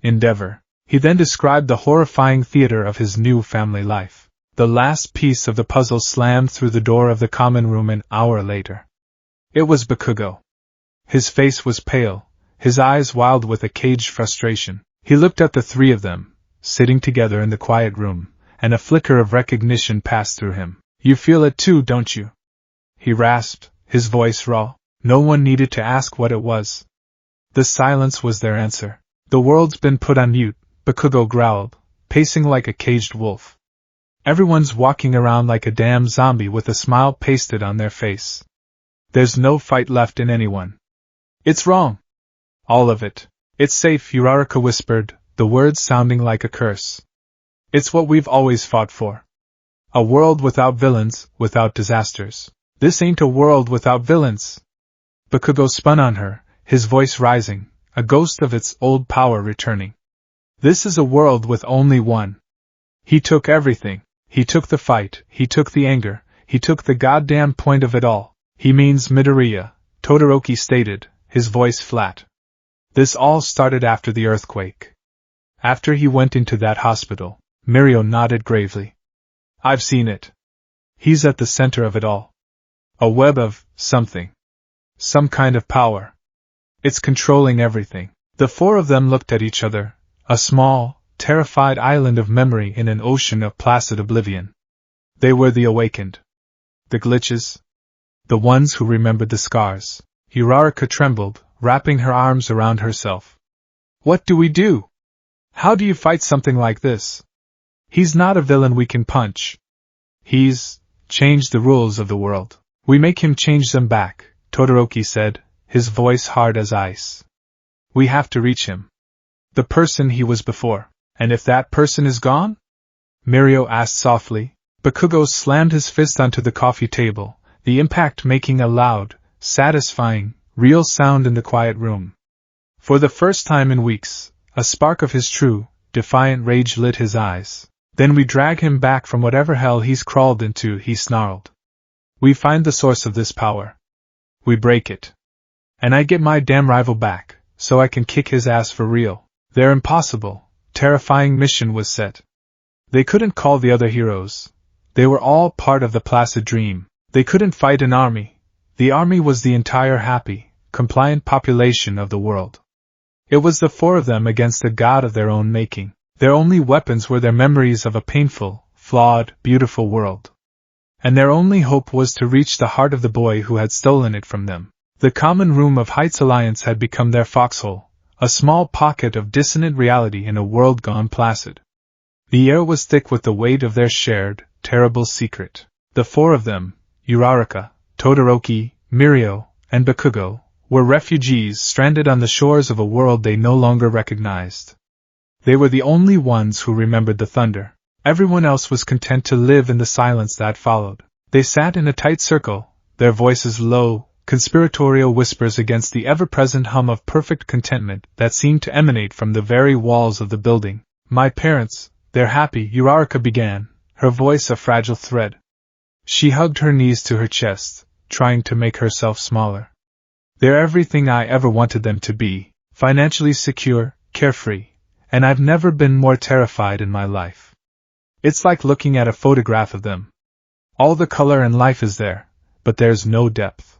Endeavor. He then described the horrifying theater of his new family life. The last piece of the puzzle slammed through the door of the common room an hour later. It was Bakugo. His face was pale, his eyes wild with a caged frustration. He looked at the three of them, sitting together in the quiet room, and a flicker of recognition passed through him. You feel it too, don't you? He rasped, his voice raw. No one needed to ask what it was. The silence was their answer. The world's been put on mute, Bakugo growled, pacing like a caged wolf. Everyone's walking around like a damn zombie with a smile pasted on their face. There's no fight left in anyone. It's wrong. All of it. It's safe, Uraraka whispered, the words sounding like a curse. It's what we've always fought for. A world without villains, without disasters. This ain't a world without villains. Bakugo spun on her, his voice rising, a ghost of its old power returning. This is a world with only one. He took everything. He took the fight, he took the anger, he took the goddamn point of it all. He means Midoriya, Todoroki stated, his voice flat. This all started after the earthquake. After he went into that hospital, Mirio nodded gravely. I've seen it. He's at the center of it all. A web of something. Some kind of power. It's controlling everything. The four of them looked at each other, a small, terrified island of memory in an ocean of placid oblivion. They were the awakened. The glitches. The ones who remembered the scars. Uraraka trembled, wrapping her arms around herself. What do we do? How do you fight something like this? He's not a villain we can punch. He's changed the rules of the world. We make him change them back, Todoroki said, his voice hard as ice. We have to reach him. The person he was before. And if that person is gone? Mirio asked softly. Bakugo slammed his fist onto the coffee table, the impact making a loud, satisfying, real sound in the quiet room. For the first time in weeks, a spark of his true, defiant rage lit his eyes. Then we drag him back from whatever hell he's crawled into, he snarled. We find the source of this power. We break it. And I get my damn rival back, so I can kick his ass for real. Their impossible, terrifying mission was set. They couldn't call the other heroes. They were all part of the placid dream. They couldn't fight an army. The army was the entire happy, compliant population of the world. It was the four of them against a god of their own making. Their only weapons were their memories of a painful, flawed, beautiful world. And their only hope was to reach the heart of the boy who had stolen it from them. The common room of Heights Alliance had become their foxhole, a small pocket of dissonant reality in a world gone placid. The air was thick with the weight of their shared, terrible secret. The four of them, Uraraka, Todoroki, Mirio, and Bakugo, were refugees stranded on the shores of a world they no longer recognized. They were the only ones who remembered the thunder. Everyone else was content to live in the silence that followed. They sat in a tight circle, their voices low, conspiratorial whispers against the ever-present hum of perfect contentment that seemed to emanate from the very walls of the building. My parents, they're happy, Uraraka began, her voice a fragile thread. She hugged her knees to her chest, trying to make herself smaller. They're everything I ever wanted them to be, financially secure, carefree, and I've never been more terrified in my life. It's like looking at a photograph of them. All the color and life is there, but there's no depth.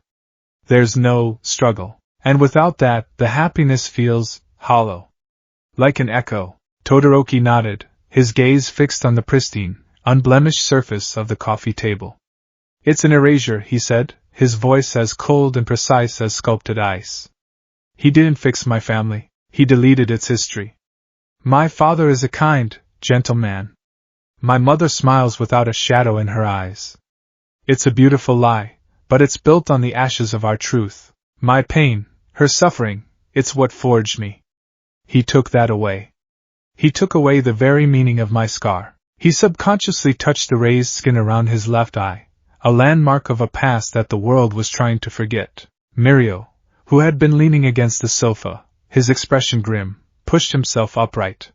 There's no struggle. And without that, the happiness feels hollow. Like an echo. Todoroki nodded, his gaze fixed on the pristine, unblemished surface of the coffee table. It's an erasure, he said, his voice as cold and precise as sculpted ice. He didn't fix my family, he deleted its history. My father is a kind, gentle man. My mother smiles without a shadow in her eyes. It's a beautiful lie, but it's built on the ashes of our truth. My pain, her suffering, it's what forged me. He took that away. He took away the very meaning of my scar. He subconsciously touched the raised skin around his left eye, a landmark of a past that the world was trying to forget. Mirio, who had been leaning against the sofa, his expression grim, pushed himself upright.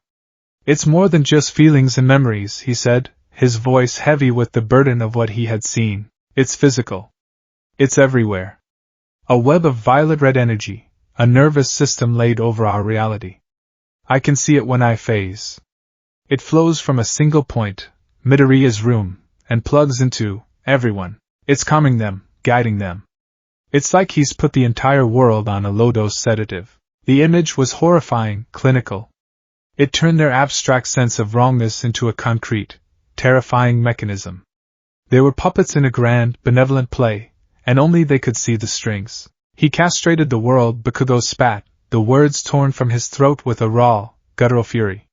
It's more than just feelings and memories, he said, his voice heavy with the burden of what he had seen. It's physical. It's everywhere. A web of violet-red energy, a nervous system laid over our reality. I can see it when I phase. It flows from a single point, Midoriya's room, and plugs into everyone. It's calming them, guiding them. It's like he's put the entire world on a low-dose sedative. The image was horrifying, clinical. It turned their abstract sense of wrongness into a concrete, terrifying mechanism. They were puppets in a grand, benevolent play, and only they could see the strings. He castrated the world, Bakugo spat, the words torn from his throat with a raw, guttural fury.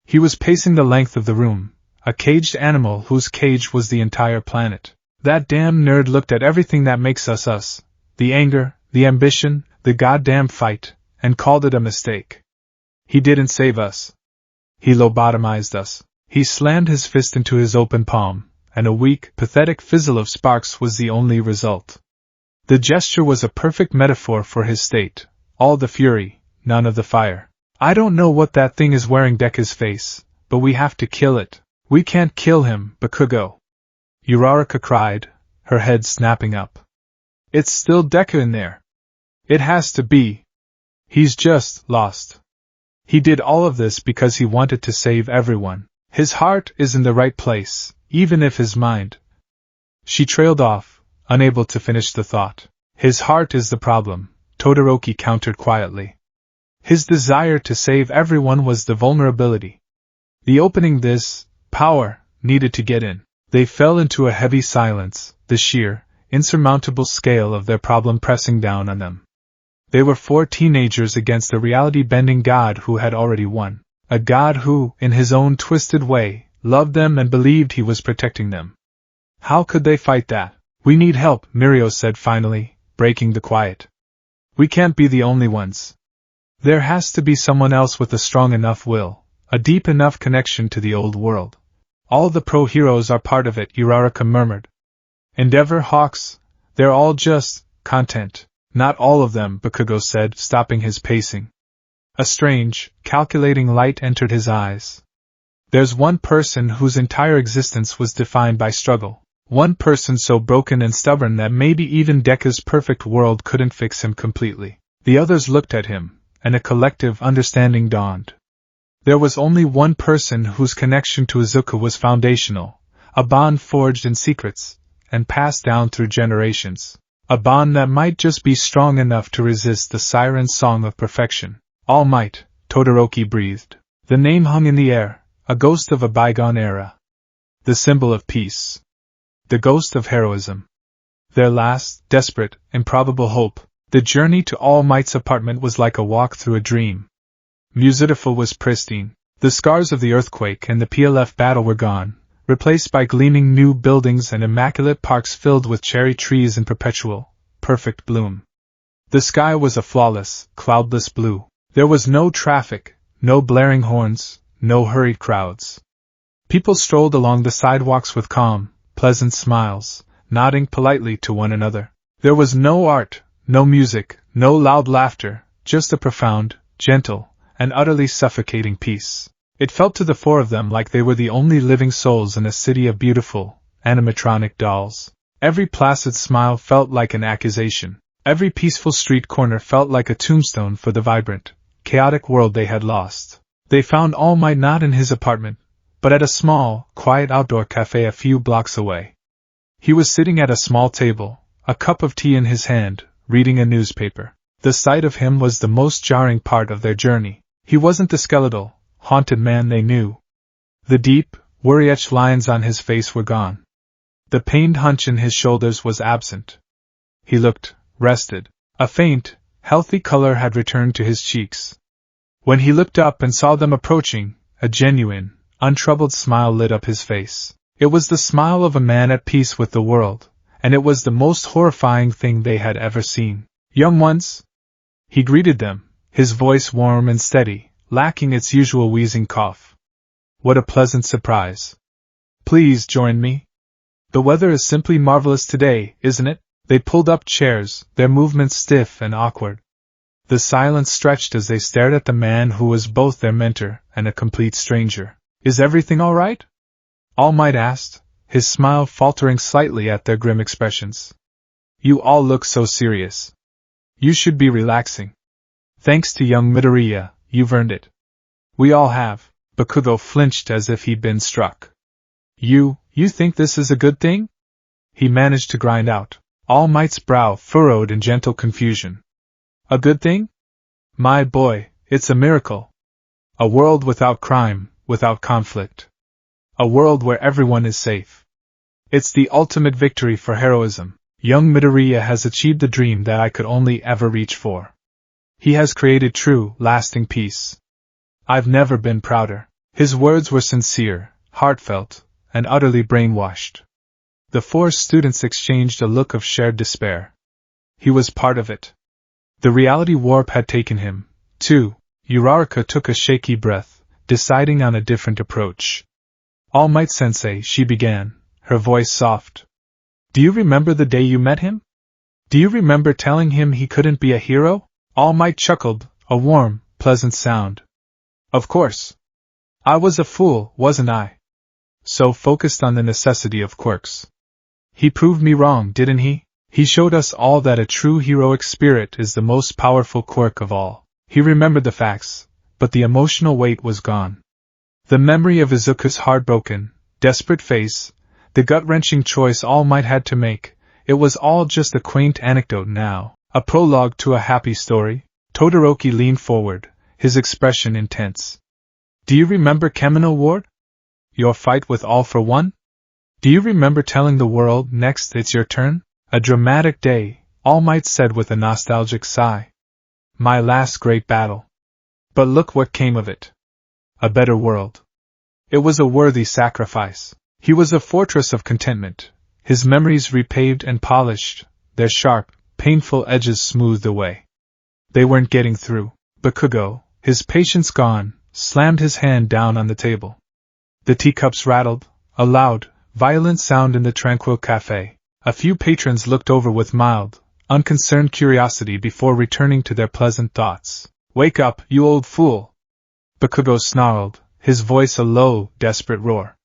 He was pacing the length of the room, a caged animal whose cage was the entire planet. That damn nerd looked at everything that makes us us, the anger, the ambition, the goddamn fight, and called it a mistake. He didn't save us. He lobotomized us. He slammed his fist into his open palm, and a weak, pathetic fizzle of sparks was the only result. The gesture was a perfect metaphor for his state, all the fury, none of the fire. I don't know what that thing is wearing Deku's face, but we have to kill it. We can't kill him, Bakugo. Uraraka cried, her head snapping up. It's still Deku in there. It has to be. He's just lost. He did all of this because he wanted to save everyone. His heart is in the right place, even if his mind... She trailed off, unable to finish the thought. His heart is the problem, Todoroki countered quietly. His desire to save everyone was the vulnerability. The opening this power needed to get in. They fell into a heavy silence, the sheer, insurmountable scale of their problem pressing down on them. They were four teenagers against a reality-bending god who had already won. A god who, in his own twisted way, loved them and believed he was protecting them. How could they fight that? We need help, Mirio said finally, breaking the quiet. We can't be the only ones. There has to be someone else with a strong enough will, a deep enough connection to the old world. All the pro-heroes are part of it, Uraraka murmured. Endeavor, Hawks, they're all just content. Not all of them, Bakugo said, stopping his pacing. A strange, calculating light entered his eyes. There's one person whose entire existence was defined by struggle. One person so broken and stubborn that maybe even Deku's perfect world couldn't fix him completely. The others looked at him, and a collective understanding dawned. There was only one person whose connection to Izuku was foundational, a bond forged in secrets, and passed down through generations. A bond that might just be strong enough to resist the siren song of perfection. All Might, Todoroki breathed. The name hung in the air, a ghost of a bygone era. The symbol of peace. The ghost of heroism. Their last, desperate, improbable hope. The journey to All Might's apartment was like a walk through a dream. Musitaful was pristine. The scars of the earthquake and the PLF battle were gone, replaced by gleaming new buildings and immaculate parks filled with cherry trees in perpetual, perfect bloom. The sky was a flawless, cloudless blue. There was no traffic, no blaring horns, no hurried crowds. People strolled along the sidewalks with calm, pleasant smiles, nodding politely to one another. There was no art, no music, no loud laughter, just a profound, gentle, and utterly suffocating peace. It felt to the four of them like they were the only living souls in a city of beautiful, animatronic dolls. Every placid smile felt like an accusation. Every peaceful street corner felt like a tombstone for the vibrant, chaotic world they had lost. They found All Might not in his apartment, but at a small, quiet outdoor cafe a few blocks away. He was sitting at a small table, a cup of tea in his hand, reading a newspaper. The sight of him was the most jarring part of their journey. He wasn't the skeletal, haunted man they knew. The deep, worry-etched lines on his face were gone. The pained hunch in his shoulders was absent. He looked rested. A faint, healthy color had returned to his cheeks. When he looked up and saw them approaching, a genuine, untroubled smile lit up his face. It was the smile of a man at peace with the world, and it was the most horrifying thing they had ever seen. "Young ones?" He greeted them, his voice warm and steady, lacking its usual wheezing cough. "What a pleasant surprise. Please join me. The weather is simply marvelous today, isn't it?" They pulled up chairs, their movements stiff and awkward. The silence stretched as they stared at the man who was both their mentor and a complete stranger. "Is everything all right?" All Might asked, his smile faltering slightly at their grim expressions. "You all look so serious. You should be relaxing. Thanks to young Midoriya, you've earned it." "We all have." Bakugo flinched as if he'd been struck. You think this is a good thing?" he managed to grind out. All Might's brow furrowed in gentle confusion. "A good thing? My boy, it's a miracle. A world without crime, without conflict. A world where everyone is safe. It's the ultimate victory for heroism. Young Midoriya has achieved the dream that I could only ever reach for. He has created true, lasting peace. I've never been prouder." His words were sincere, heartfelt, and utterly brainwashed. The four students exchanged a look of shared despair. He was part of it. The reality warp had taken him, too. Uraraka took a shaky breath, deciding on a different approach. "All Might Sensei," she began, her voice soft. "Do you remember the day you met him? Do you remember telling him he couldn't be a hero?" All Might chuckled, a warm, pleasant sound. "Of course. I was a fool, wasn't I? So focused on the necessity of quirks. He proved me wrong, didn't he? He showed us all that a true heroic spirit is the most powerful quirk of all." He remembered the facts, but the emotional weight was gone. The memory of Izuku's heartbroken, desperate face, the gut-wrenching choice All Might had to make, it was all just a quaint anecdote now, a prologue to a happy story. Todoroki leaned forward, his expression intense. "Do you remember Kemino Ward? Your fight with All for One? Do you remember telling the world, next it's your turn? A dramatic day," All Might said with a nostalgic sigh. "My last great battle. But look what came of it. A better world. It was a worthy sacrifice." He was a fortress of contentment, his memories repaved and polished, their sharp, painful edges smoothed away. They weren't getting through. Bakugo, his patience gone, slammed his hand down on the table. The teacups rattled, a loud, violent sound in the tranquil cafe. A few patrons looked over with mild, unconcerned curiosity before returning to their pleasant thoughts. "Wake up, you old fool!" Bakugo snarled, his voice a low, desperate roar.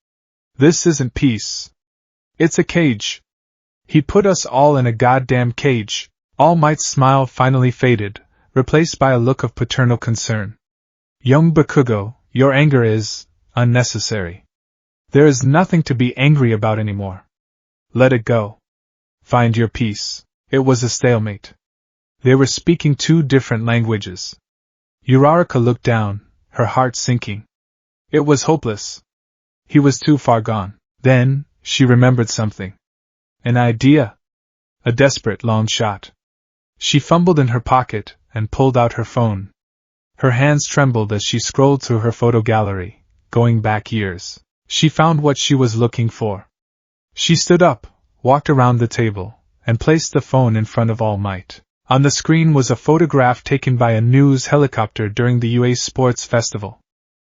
"This isn't peace. It's a cage. He put us all in a goddamn cage. All Might's smile finally faded, replaced by a look of paternal concern. Young Bakugo, your anger is unnecessary. There is nothing to be angry about anymore. Let it go. Find your peace. It was a stalemate. They were speaking two different languages. Uraraka looked down, her heart sinking. It was hopeless. He was too far gone. Then, she remembered something. An idea. A desperate long shot. She fumbled in her pocket and pulled out her phone. Her hands trembled as she scrolled through her photo gallery, going back years. She found what she was looking for. She stood up, walked around the table, and placed the phone in front of All Might. On the screen was a photograph taken by a news helicopter during the UA Sports Festival.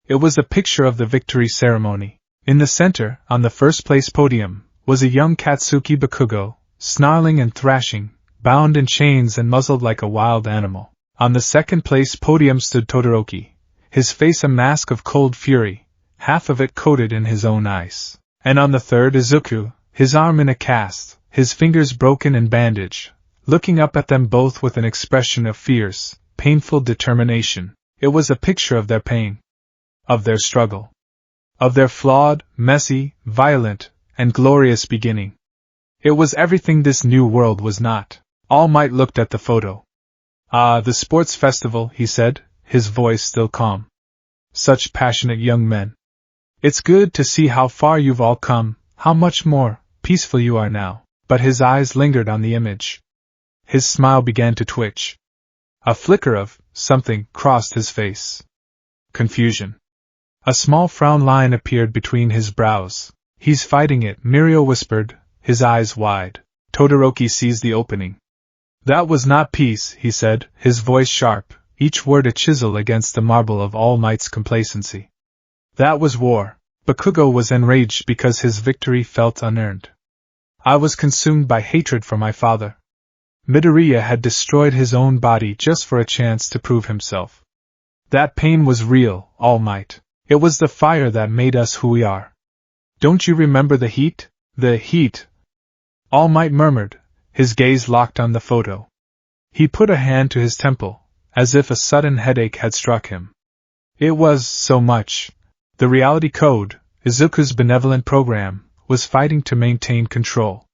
It was a picture of the victory ceremony. In the center, on the first-place podium, was a young Katsuki Bakugo, snarling and thrashing, bound in chains and muzzled like a wild animal. On the second-place podium stood Todoroki, his face a mask of cold fury, half of it coated in his own ice. And on the third Izuku, his arm in a cast, his fingers broken and bandaged, looking up at them both with an expression of fierce, painful determination. It was a picture of their pain. Of their struggle. Of their flawed, messy, violent, and glorious beginning. It was everything this new world was not. All Might looked at the photo. Ah, the sports festival, he said, his voice still calm. Such passionate young men. It's good to see how far you've all come, how much more peaceful you are now. But his eyes lingered on the image. His smile began to twitch. A flicker of something crossed his face. Confusion. A small frown line appeared between his brows. He's fighting it, Mirio whispered, his eyes wide. Todoroki seized the opening. That was not peace, he said, his voice sharp, each word a chisel against the marble of All Might's complacency. That was war. Bakugo was enraged because his victory felt unearned. I was consumed by hatred for my father. Midoriya had destroyed his own body just for a chance to prove himself. That pain was real, All Might. It was the fire that made us who we are. Don't you remember the heat? The heat. All Might murmured, his gaze locked on the photo. He put a hand to his temple, as if a sudden headache had struck him. It was so much. The reality code, Izuku's benevolent program, was fighting to maintain control.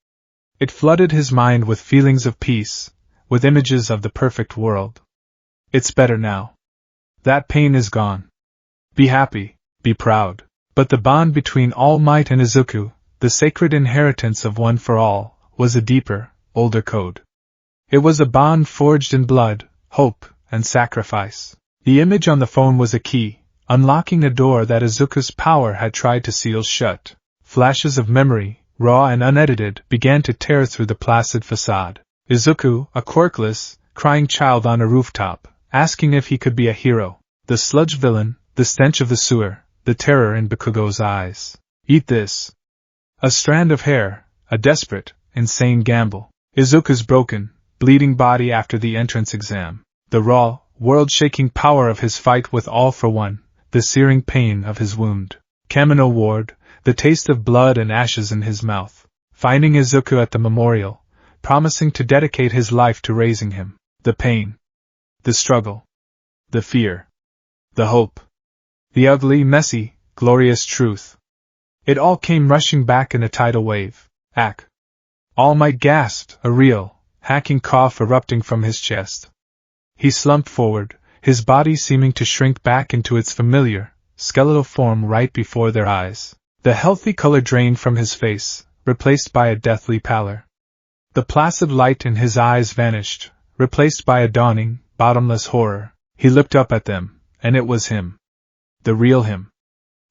It flooded his mind with feelings of peace, with images of the perfect world. It's better now. That pain is gone. Be happy, be proud. But the bond between All Might and Izuku, the sacred inheritance of one for all, was a deeper, older code. It was a bond forged in blood, hope, and sacrifice. The image on the phone was a key, unlocking a door that Izuku's power had tried to seal shut. Flashes of memory, raw and unedited, began to tear through the placid facade. Izuku, a quirkless, crying child on a rooftop, asking if he could be a hero. The sludge villain, the stench of the sewer, the terror in Bakugo's eyes. Eat this. A strand of hair, a desperate, insane gamble. Izuku's broken, bleeding body after the entrance exam. The raw, world-shaking power of his fight with All for One, the searing pain of his wound. Kamino Ward, the taste of blood and ashes in his mouth. Finding Izuku at the memorial, promising to dedicate his life to raising him. The pain. The struggle. The fear. The hope. The ugly, messy, glorious truth. It all came rushing back in a tidal wave. Ack. All Might gasped, a real, hacking cough erupting from his chest. He slumped forward, his body seeming to shrink back into its familiar, skeletal form right before their eyes. The healthy color drained from his face, replaced by a deathly pallor. The placid light in his eyes vanished, replaced by a dawning, bottomless horror. He looked up at them, and it was him. The real him.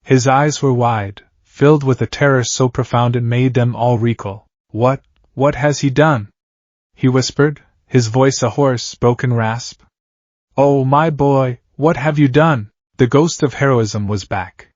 His eyes were wide, filled with a terror so profound it made them all recoil. What has he done? He whispered, his voice a hoarse, broken rasp. Oh, my boy, what have you done? The ghost of heroism was back.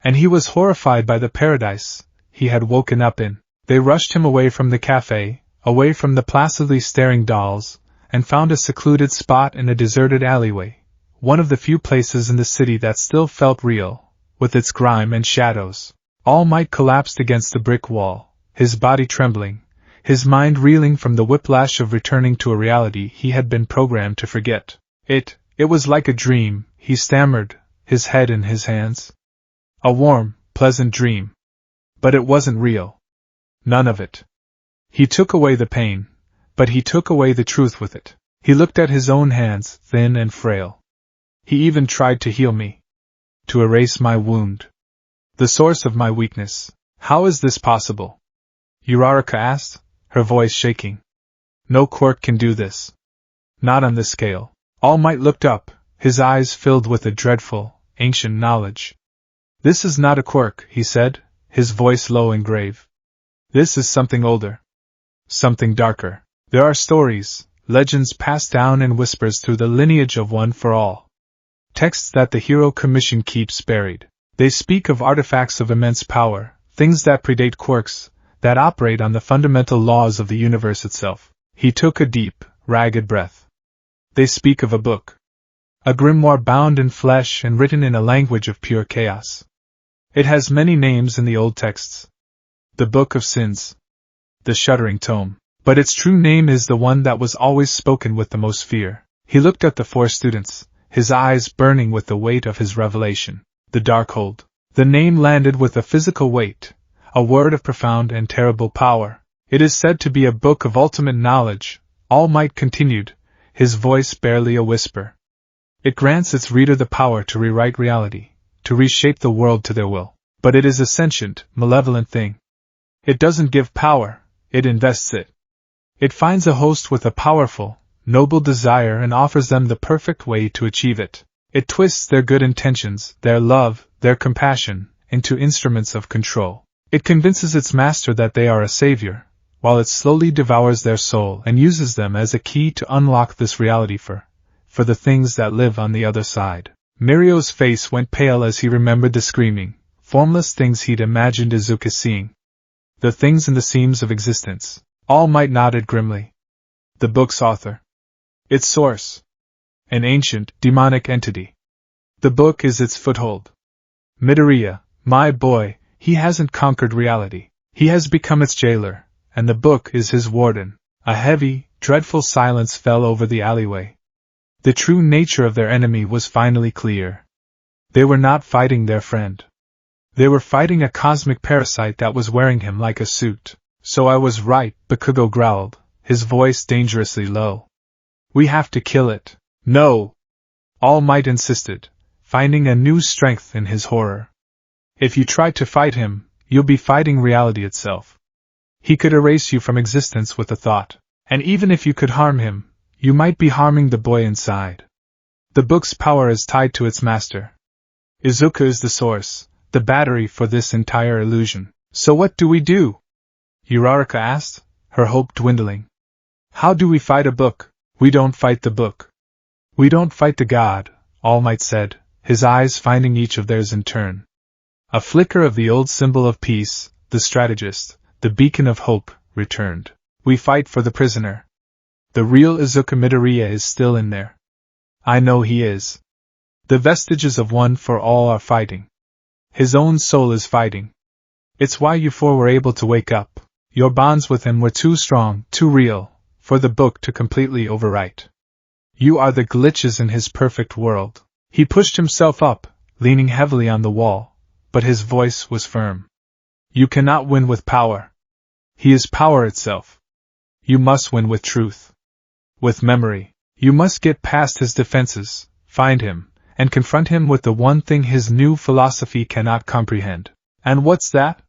And he was horrified by the paradise he had woken up in. They rushed him away from the cafe, away from the placidly staring dolls, and found a secluded spot in a deserted alleyway, one of the few places in the city that still felt real, with its grime and shadows. All Might collapsed against the brick wall, his body trembling, his mind reeling from the whiplash of returning to a reality he had been programmed to forget. It was like a dream, he stammered, his head in his hands. A warm, pleasant dream. But it wasn't real. None of it. He took away the pain, but he took away the truth with it. He looked at his own hands, thin and frail. He even tried to heal me. To erase my wound. The source of my weakness. How is this possible? Uraraka asked, her voice shaking. No quirk can do this. Not on this scale. All Might looked up, his eyes filled with a dreadful, ancient knowledge. This is not a quirk, he said, his voice low and grave. This is something older. Something darker. There are stories, legends passed down in whispers through the lineage of One for All. Texts that the Hero Commission keeps buried. They speak of artifacts of immense power, things that predate quirks, that operate on the fundamental laws of the universe itself. He took a deep, ragged breath. They speak of a book. A grimoire bound in flesh and written in a language of pure chaos. It has many names in the old texts. The Book of Sins. The Shuddering Tome. But its true name is the one that was always spoken with the most fear. He looked at the four students, his eyes burning with the weight of his revelation. The Darkhold. The name landed with a physical weight, a word of profound and terrible power. It is said to be a book of ultimate knowledge, All Might continued, his voice barely a whisper. It grants its reader the power to rewrite reality, to reshape the world to their will. But it is a sentient, malevolent thing. It doesn't give power, it invests it. It finds a host with a powerful, noble desire and offers them the perfect way to achieve it. It twists their good intentions, their love, their compassion, into instruments of control. It convinces its master that they are a savior, while it slowly devours their soul and uses them as a key to unlock this reality for the things that live on the other side. Mirio's face went pale as he remembered the screaming, formless things he'd imagined Izuku seeing. The things in the seams of existence. All Might nodded grimly. The book's author. Its source. An ancient, demonic entity. The book is its foothold. Midoriya, my boy, he hasn't conquered reality. He has become its jailer, and the book is his warden. A heavy, dreadful silence fell over the alleyway. The true nature of their enemy was finally clear. They were not fighting their friend. They were fighting a cosmic parasite that was wearing him like a suit. So I was right, Bakugo growled, his voice dangerously low. We have to kill it. No! All Might insisted, finding a new strength in his horror. If you try to fight him, you'll be fighting reality itself. He could erase you from existence with a thought, and even if you could harm him, you might be harming the boy inside. The book's power is tied to its master. Izuku is the source, the battery for this entire illusion. So what do we do? Uraraka asked, her hope dwindling. How do we fight a book? We don't fight the book. We don't fight the god, All Might said, his eyes finding each of theirs in turn. A flicker of the old symbol of peace, the strategist, the beacon of hope, returned. We fight for the prisoner. The real Izuku Midoriya is still in there. I know he is. The vestiges of One for All are fighting. His own soul is fighting. It's why you four were able to wake up. Your bonds with him were too strong, too real, for the book to completely overwrite. You are the glitches in his perfect world. He pushed himself up, leaning heavily on the wall, but his voice was firm. You cannot win with power. He is power itself. You must win with truth. With memory. You must get past his defenses, find him, and confront him with the one thing his new philosophy cannot comprehend. And what's that?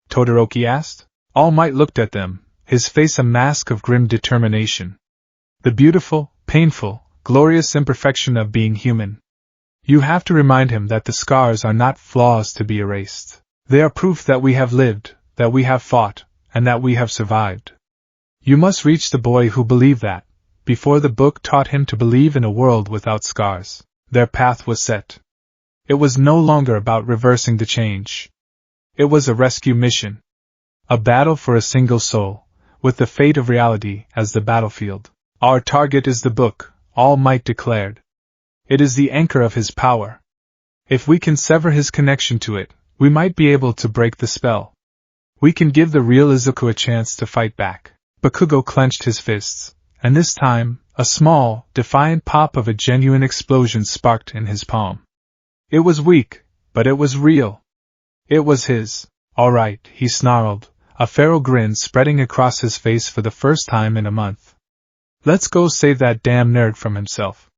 Todoroki asked. All Might looked at them, his face a mask of grim determination. The beautiful, painful, glorious imperfection of being human. You have to remind him that the scars are not flaws to be erased. They are proof that we have lived, that we have fought, and that we have survived. You must reach the boy who believed that, before the book taught him to believe in a world without scars. Their path was set. It was no longer about reversing the change. It was a rescue mission. A battle for a single soul, with the fate of reality as the battlefield. Our target is the book, All Might declared. It is the anchor of his power. If we can sever his connection to it, we might be able to break the spell. We can give the real Izuku a chance to fight back. Bakugo clenched his fists, and this time, a small, defiant pop of a genuine explosion sparked in his palm. It was weak, but it was real. It was his. All right, he snarled, a feral grin spreading across his face for the first time in a month. Let's go save that damn nerd from himself.